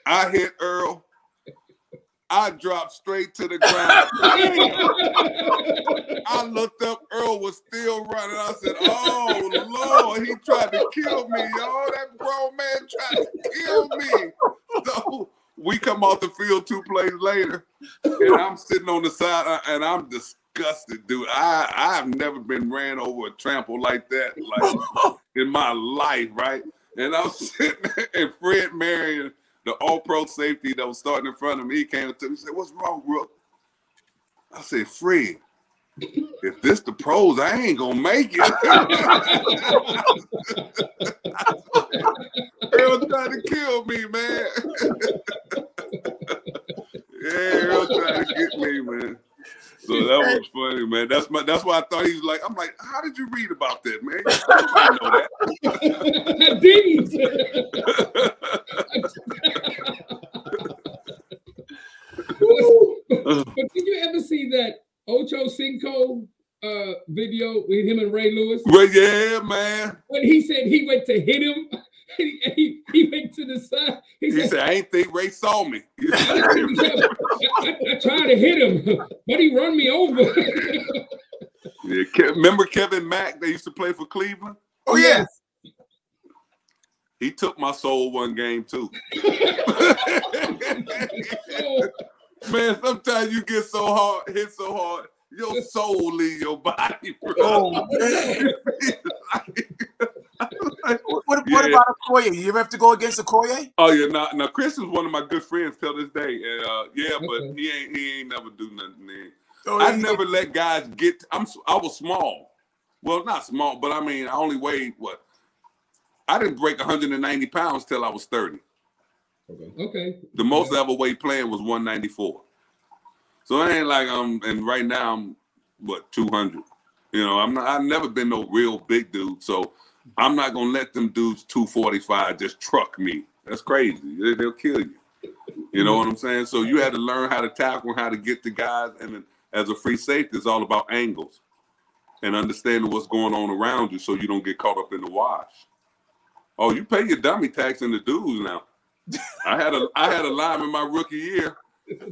C: I hit Earl. I dropped straight to the ground. I looked up. Earl was still running. I said, "Oh Lord, he tried to kill me, y'all. That grown man tried to kill me." So we come off the field 2 plays later, and I'm sitting on the side, and I'm disgusted, dude. I've never been ran over or trampled like that, like in my life, right? And I'm sitting there, and Fred Marion, the all-pro safety that was starting in front of me, he came to me and said, "What's wrong, Rook?" I said, "Fred, if this the pros, I ain't gonna make it." Earl trying to kill me, man. Yeah, Earl trying to get me, man. So that was funny, man. That's why I thought he was like, I'm like, how did you read about that, man? I know that.
B: I didn't. But did you ever see that Ocho Cinco video with him and Ray Lewis?
C: Well, yeah, man.
B: When he said he went to hit him, he went to the side. He said,
C: "I ain't think Ray saw me."
B: I tried to hit him, but he run me over.
C: Yeah, remember Kevin Mack? They used to play for Cleveland.
A: Oh yeah.
C: He took my soul one game too. Man, sometimes you get hit so hard, your soul leave your body, bro.
A: Oh, man. What about Okoye? You ever have to go against Okoye?
C: Oh yeah, now Chris is one of my good friends till this day, and but he ain't never do nothing. Man. Oh, I never let guys get. I was small, well not small, but I mean I only weighed what? I didn't break 190 pounds till I was 30.
B: Okay.
C: The most I ever weighed playing was 194. So it ain't like and right now I'm what 200. You know, I've never been no real big dude, so I'm not gonna let them dudes 245 just truck me. That's crazy. They'll kill you. You know what I'm saying? So you had to learn how to tackle and how to get the guys. And then as a free safety, it's all about angles and understanding what's going on around you so you don't get caught up in the wash. Oh, you pay your dummy tax in the dues now. I had a lineman my rookie year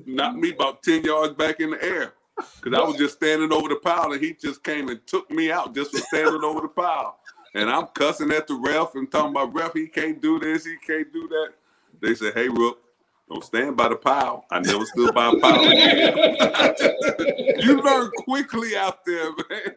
C: knocked me about 10 yards back in the air because I was just standing over the pile and he just came and took me out just for standing over the pile. And I'm cussing at the ref and talking about, "Ref, he can't do this, he can't do that." They said, "Hey, Rook, don't stand by the pile." I never stood by a pile again. You learn quickly out there, man.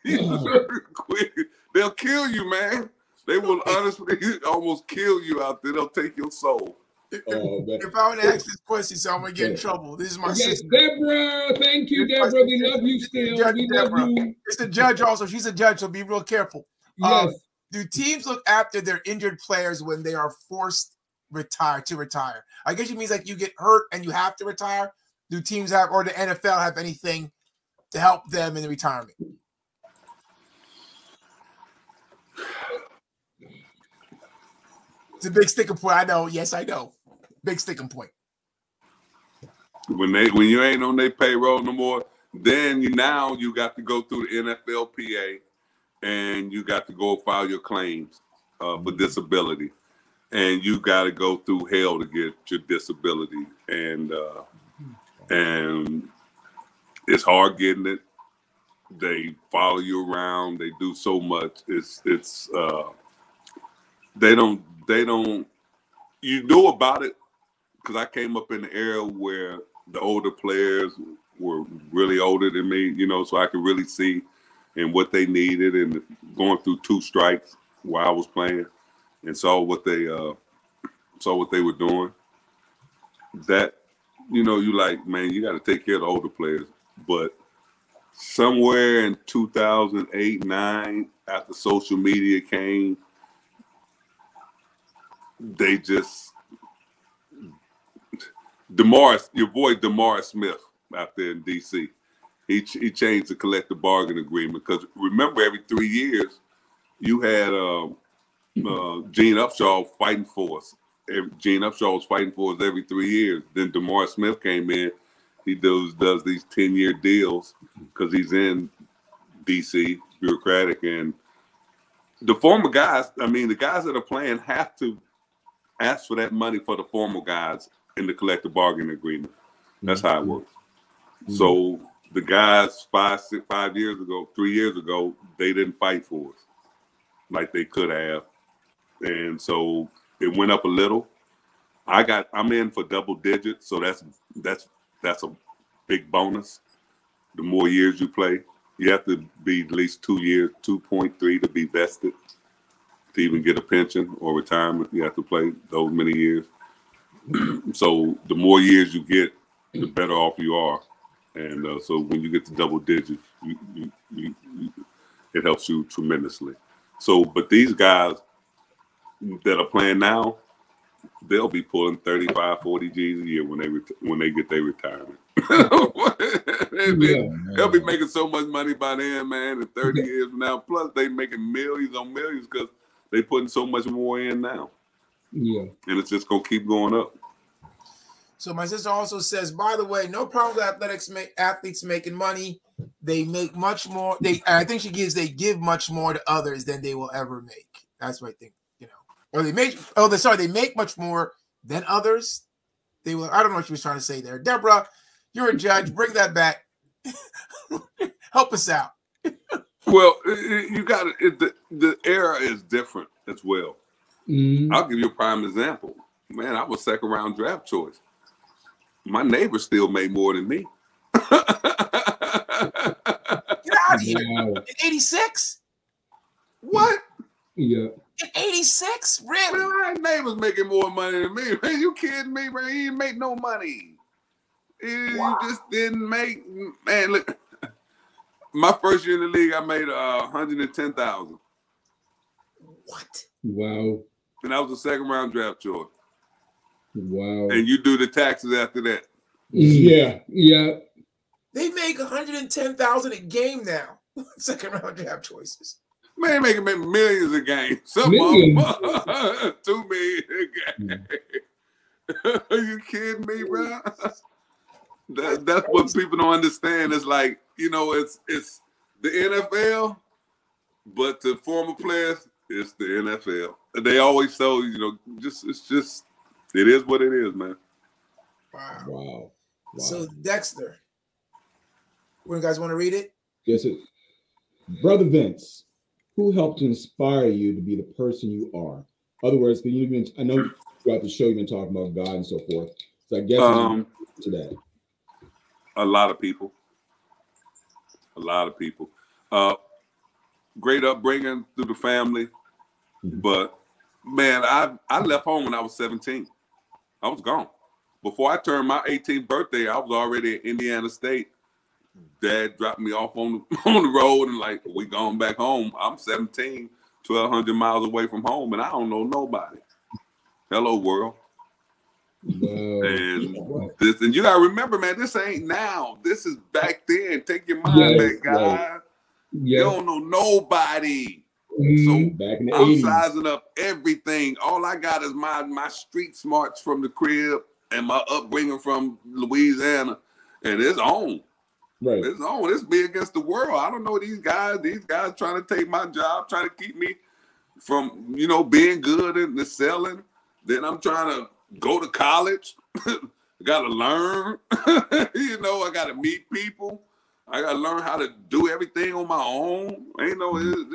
C: You learn quickly. They'll kill you, man. They will honestly almost kill you out there. They'll take your soul.
A: If I would ask this question, so I'm going to get in trouble. This is my sister.
B: Deborah, thank you, Deborah. We love you still. We love you.
A: It's the judge also. She's a judge, so be real careful.
B: Yes.
A: Do teams look after their injured players when they are forced to retire? I guess it means like you get hurt and you have to retire. Do teams have, or the NFL have anything to help them in the retirement? It's a big sticking point. I know. Yes, I know. Big sticking point.
C: When you ain't on their payroll no more, then you got to go through the NFLPA and you got to go file your claims. for disability, and you got to go through hell to get your disability, and it's hard getting it. They follow you around. They do so much. They don't. You know about it because I came up in the era where the older players were really older than me, so I could really see and what they needed, and going through 2 strikes while I was playing, and saw what they were doing. That, you like, man, you got to take care of the older players. But somewhere in 2008, 9, after social media came, they just your boy DeMar Smith out there in DC, he changed the collective bargaining agreement, because remember, every 3 years you had Gene Upshaw fighting for us. Gene Upshaw was fighting for us every 3 years. Then DeMar Smith came in. He does these 10-year deals because he's in DC, bureaucratic, and the former guys. I mean, the guys that are playing have to ask for that money for the former guys in the collective bargaining agreement. That's how it works. So the guys 3 years ago, they didn't fight for us like they could have, and so it went up a little. I'm in for double digits, so that's a big bonus. The more years you play, you have to be at least 2 years, 2.3 to be vested to even get a pension or retirement. You have to play those many years. So the more years you get, the better off you are. And so when you get to double digits, it helps you tremendously. So, but these guys that are playing now, they'll be pulling 35, 40 G's a year when they get their retirement. They'll be making so much money by then, man, in 30 years from now. Plus, they making millions on millions because they putting so much more in now. Yeah. And it's just going to keep going up.
A: So my sister also says, by the way, no problem with athletes making money. They make much more. I think they give much more to others than they will ever make. That's what I think, Or they make much more than others. They will. I don't know what she was trying to say there. Deborah, you're a judge. Bring that back. Help us out.
C: Well, you got it. The era is different as well. I'll give you a prime example. Man, I was 2nd round draft choice. My neighbor still made more than me.
A: Get out of here. In 86?
C: What?
B: Yeah.
A: In 86? Really?
C: Man, my neighbor's making more money than me. Man, you kidding me, man? He didn't make no money. He just didn't make. Man, look. My first year in the league, I made $110,000.
A: What?
B: Wow.
C: And I was a 2nd round draft choice.
B: Wow.
C: And you do the taxes after that.
B: Yeah. Yeah.
A: They make $110,000 a game now. 2nd round draft choices.
C: Man, making millions a game. Some of them 2 million a game. Are you kidding me, bro? That's what people don't understand. It's like, it's the NFL, but to former players, it's the NFL. They always so, it is what it is, man.
A: Wow. So Dexter, you guys want to read it?
D: Yes, sir. Brother Vince, who helped to inspire you to be the person you are? In other words, I know throughout the show you've been talking about God and so forth. So I guess to that.
C: A lot of people. Great upbringing through the family. But, man, I left home when I was 17. I was gone. Before I turned my 18th birthday, I was already at Indiana State. Dad dropped me off on the road and like, we going back home. I'm 17, 1,200 miles away from home, and I don't know nobody. Hello, world. And you gotta remember, man, this ain't now. This is back then. Take your mind back, guys. You don't know nobody. So back in the I'm 80s. Sizing up everything. All I got is my street smarts from the crib and my upbringing from Louisiana, and it's on. Right. It's on. It's me against the world. I don't know these guys. These guys trying to take my job, trying to keep me from you know being good and the selling. Then I'm trying to go to college. I got to learn. You know, I got to meet people. I got to learn how to do everything on my own. You know, it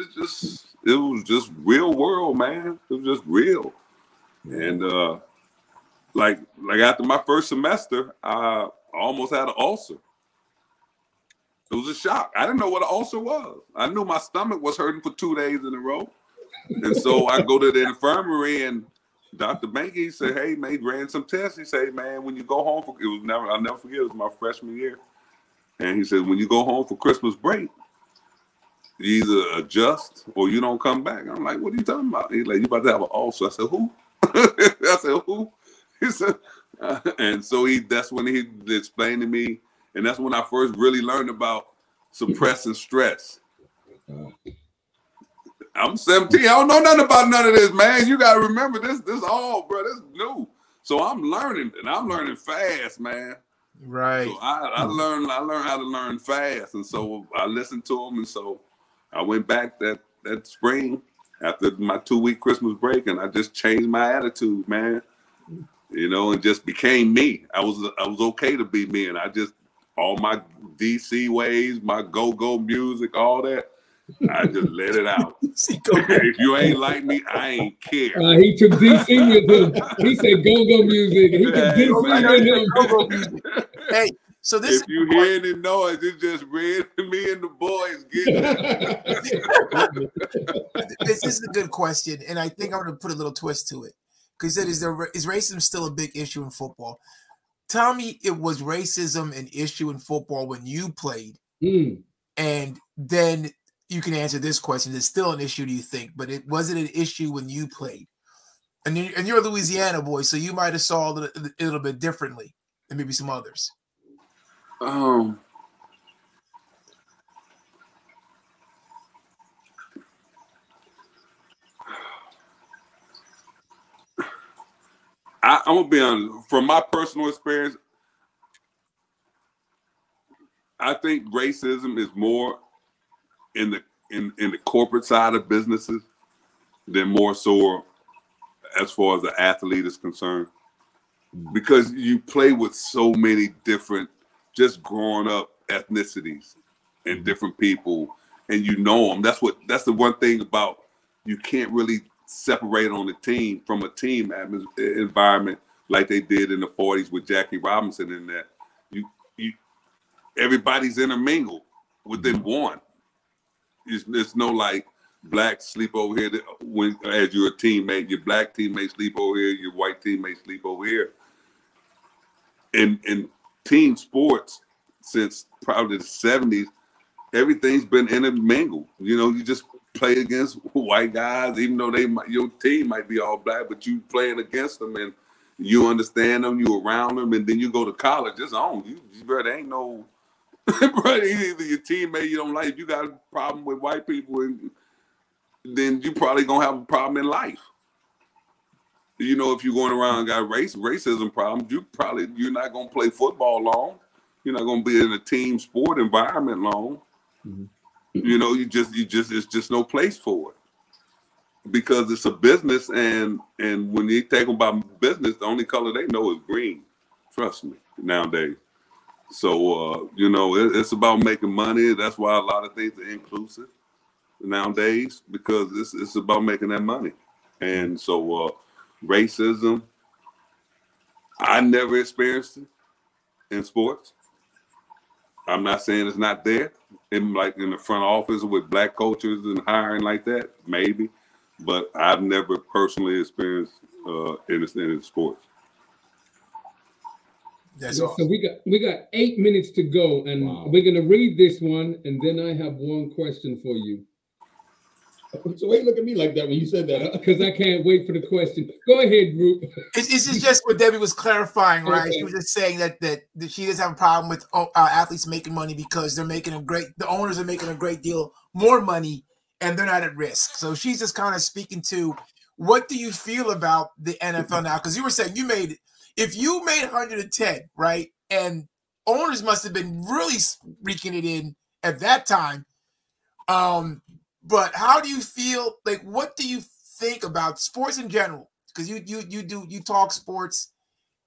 C: was just real world, man. It was just real. And like after my first semester, I almost had an ulcer. It was a shock. I didn't know what an ulcer was. I knew my stomach was hurting for 2 days in a row. And so I go to the infirmary and Dr. Vencie said, hey, man, he ran some tests. He said, hey, man, when you go home I'll never forget, it was my freshman year. And he said, when you go home for Christmas break, you either adjust or you don't come back. I'm like, what are you talking about? He's like, you about to have an ulcer. I said, who? I said, who? He said, and so that's when he explained to me. And that's when I first really learned about suppressing stress. I'm 17. I don't know nothing about none of this, man. You got to remember this all, bro. This is new. So I'm learning, and I'm learning fast, man.
A: Right.
C: So I learned how to learn fast. And so I listened to him. And so I went back that spring after my 2-week Christmas break, and I just changed my attitude, man. You know, and just became me. I was okay to be me, and I just all my DC ways, my go-go music, all that, I just let it out. If you ain't like me, I ain't care.
B: He took DC with him. He said go-go music. He took DC with him.
A: Hey, so this
C: if you hear any noise, it's just me and the boys getting it.
A: This is a good question, and I think I'm going to put a little twist to it. Because is racism still a big issue in football? Tell me, it was racism an issue in football when you played, and then you can answer this question: it's still an issue, do you think? But was it an issue when you played? And you're a Louisiana boy, so you might have saw it a little bit differently than maybe some others.
C: I'm gonna be honest. From my personal experience, I think racism is more in the corporate side of businesses than more so as far as the athlete is concerned, because you play with so many different, just growing up, ethnicities and different people, and you know them. That's the one thing about, you can't really separate on the team from a team environment like they did in the 40s with Jackie Robinson. In that you everybody's intermingled within one. There's no like black sleep over here as you're a teammate, your black teammates sleep over here, your white teammates sleep over here. In team sports since probably the 70s, everything's been intermingled. You know, you just play against white guys, even though your team might be all black, but you playing against them and you understand them, you around them, and then you go to college. It's on you, bro. There ain't no, bro. Either your teammate you don't like. If you got a problem with white people, and then you probably gonna have a problem in life. You know, if you're going around and got racism problems, you're not gonna play football long. You're not gonna be in a team sport environment long. You know, it's just no place for it, because it's a business, and when you take about business, the only color they know is green. Trust me, nowadays. So you know, it's about making money. That's why a lot of things are inclusive nowadays, because it's about making that money. And so racism, I never experienced it in sports. I'm not saying it's not there, in the front office with black coaches and hiring like that, maybe, but I've never personally experienced in sports.
A: That's
B: so
A: awesome.
B: we got 8 minutes to go, and we're gonna read this one, and then I have one question for you.
D: So why you look at me like that when you said that?
B: Because I can't wait for the question. Go ahead, Group.
A: This is just what Debbie was clarifying, right?
B: Okay.
A: She was just saying that she doesn't have a problem with athletes making money, because the owners are making a great deal more money, and they're not at risk. So she's just kind of speaking to, what do you feel about the NFL now? Because you were saying if you made 110, right, and owners must have been really reeking it in at that time. But how do you feel? Like, what do you think about sports in general? Because you talk sports,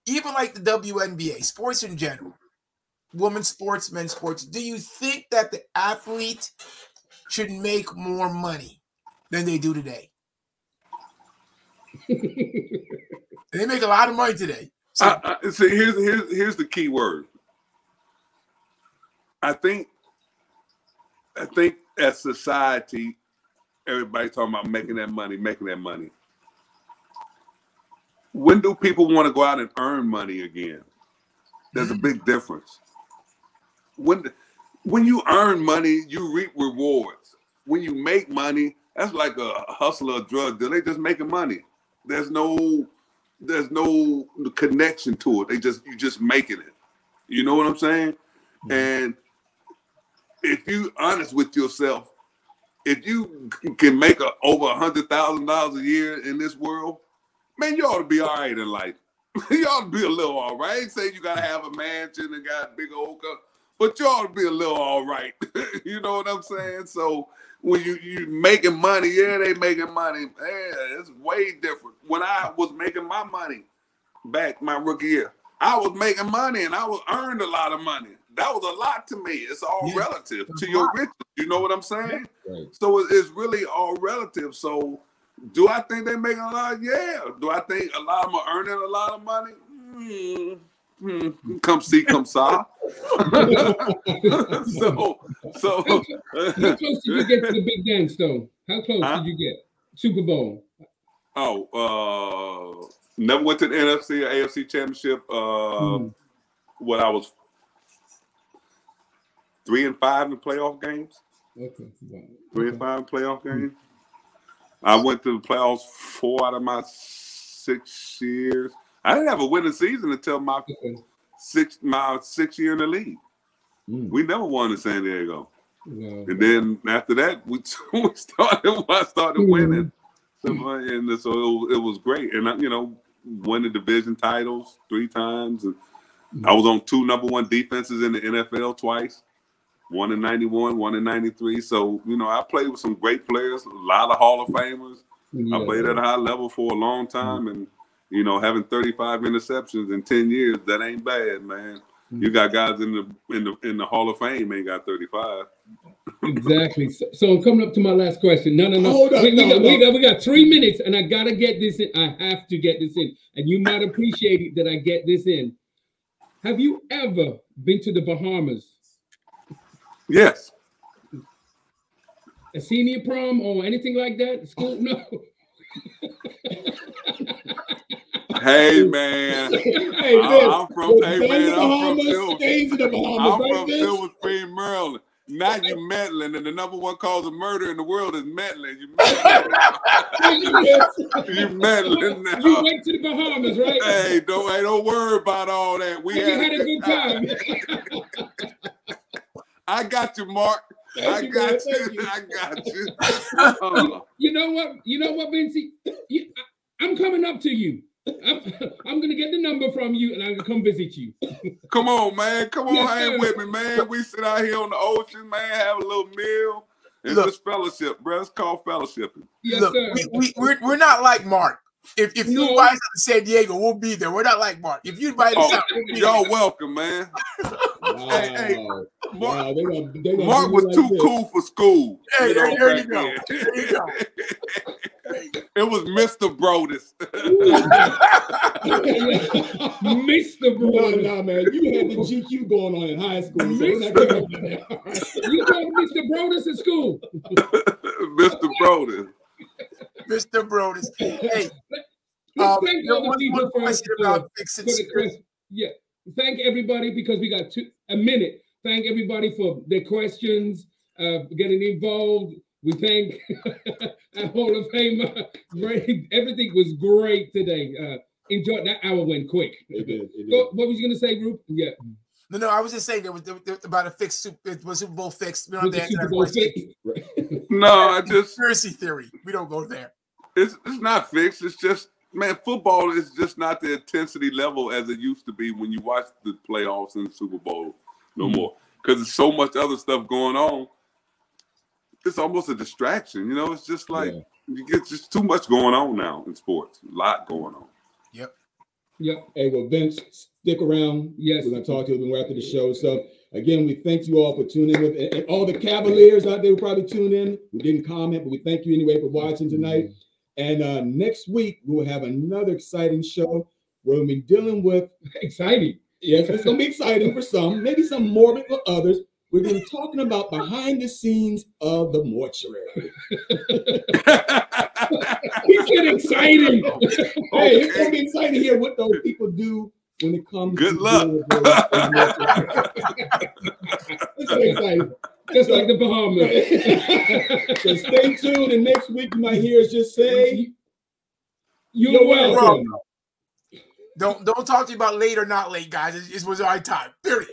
A: even like the WNBA, sports in general, women's sports, men's sports. Do you think that the athlete should make more money than they do today? They make a lot of money today. So
C: see, here's the key word. I think as society, everybody's talking about making that money. When do people want to go out and earn money again? There's a big difference. When you earn money, you reap rewards. When you make money, that's like a hustler or drug dealer. They just making money. There's no connection to it. You just making it. You know what I'm saying? Mm-hmm. And if you honest with yourself, if you can make over $100,000 a year in this world, man, you ought to be all right in life. You ought to be a little all right. I ain't saying you gotta have a mansion and got a big old car, but you ought to be a little all right. You know what I'm saying? So when you making money, yeah, they making money. Man, it's way different. When I was making my money back my rookie year, I was making money and I was earned a lot of money. That was a lot to me. It's all relative to your riches. You know what I'm saying? Right. So it's really all relative. So do I think they're making a lot? Yeah. Do I think a lot of them are earning a lot of money? Come see, come saw. so
B: how close did you get to the big dance, though? How close did you get? Super Bowl.
C: Oh, never went to the NFC or AFC championship. What I was 3-5 in playoff games. Okay. Wow. 3-5 in playoff games. I went to the playoffs 4 out of my 6 years. I didn't have a winning season until my sixth year in the league. We never won in San Diego. No. And then after that, I started winning. So it was great. And won the division titles 3 times. And I was on 2 #1 defenses in the NFL twice. 1 in 91, 1 in 93. So, I played with some great players, a lot of Hall of Famers. Yeah. I played at a high level for a long time. And, having 35 interceptions in 10 years, that ain't bad, man. You got guys in the Hall of Fame ain't got 35.
B: Exactly. So I'm coming up to my last question. No. We got 3 minutes, and I got to get this in. I have to get this in. And you might appreciate it that I get this in. Have you ever been to the Bahamas?
C: Yes.
B: A senior prom or anything like that? School? No.
C: Hey man, I'm from Silver Spring, Maryland. Now you meddling, and the #1 cause of murder in the world is meddling. You meddling now.
B: You went to the Bahamas, right?
C: Hey, don't worry about all that. We
B: had a good time.
C: I got you, Mark. I got you.
B: You know what, Vencie? I'm coming up to you. I'm gonna get the number from you, and I'm gonna come visit you.
C: Come on, man. Come on, hang with me, man. We sit out here on the ocean, man. Have a little meal. It's just fellowship, bro. It's called fellowshipping.
B: Yes,
A: look,
B: sir.
A: We're not like Mark. If you invite us to San Diego, we'll be there. We're not like Mark. If you invite us out, we'll be
C: y'all
A: there.
C: Welcome, man.
D: Wow.
C: Hey, Mark,
D: wow, they gonna
C: Mark was too cool for school.
A: Hey, there you go.
C: It was Mr. Brodus.
B: Mr. Brodus.
D: No, man. You had the GQ going on in high school. So
B: You called Mr. Brodus in school.
C: Mr. Brodus.
A: Mr. Brodus. Hey,
B: let's thank all the people
A: one question about fixing security.
B: Yeah. Thank everybody because we got a minute. Thank everybody for their questions, getting involved. We thank our Hall of Famer. Everything was great today. Enjoyed that hour went quick.
D: It did.
B: What was you going to say, Rupe? Yeah.
A: No, I was just saying there was about a fixed Super Bowl fixed. We don't
B: Super Bowl fixed?
C: No, I just
A: conspiracy theory. We don't go there.
C: It's not fixed. It's just, man, football is just not the intensity level as it used to be when you watch the playoffs and the Super Bowl no more. Because there's so much other stuff going on. It's almost a distraction, It's just like, you get just too much going on now in sports. A lot going on.
A: Yep.
D: Hey, well, Vince, stick around.
B: Yes.
D: We're going to talk to you a little more after the show. So, again, we thank you all for tuning in. And all the Cavaliers out there will probably tune in. We didn't comment, but we thank you anyway for watching tonight. And next week, we'll have another exciting show where we'll be dealing with...
B: Exciting.
D: Yes, it's going to be exciting for some, maybe some morbid for others. We're going to be talking about behind the scenes of the mortuary.
B: He said exciting.
D: Hey, it's going to be exciting to hear what those people do when it comes
C: Good
D: to
C: luck.
D: It's so exciting.
B: Just like the Bahamas.
D: So stay tuned, and next week you might hear us just say,
B: You're welcome.
A: Don't talk to you about late or not late, guys. It was our time. Period.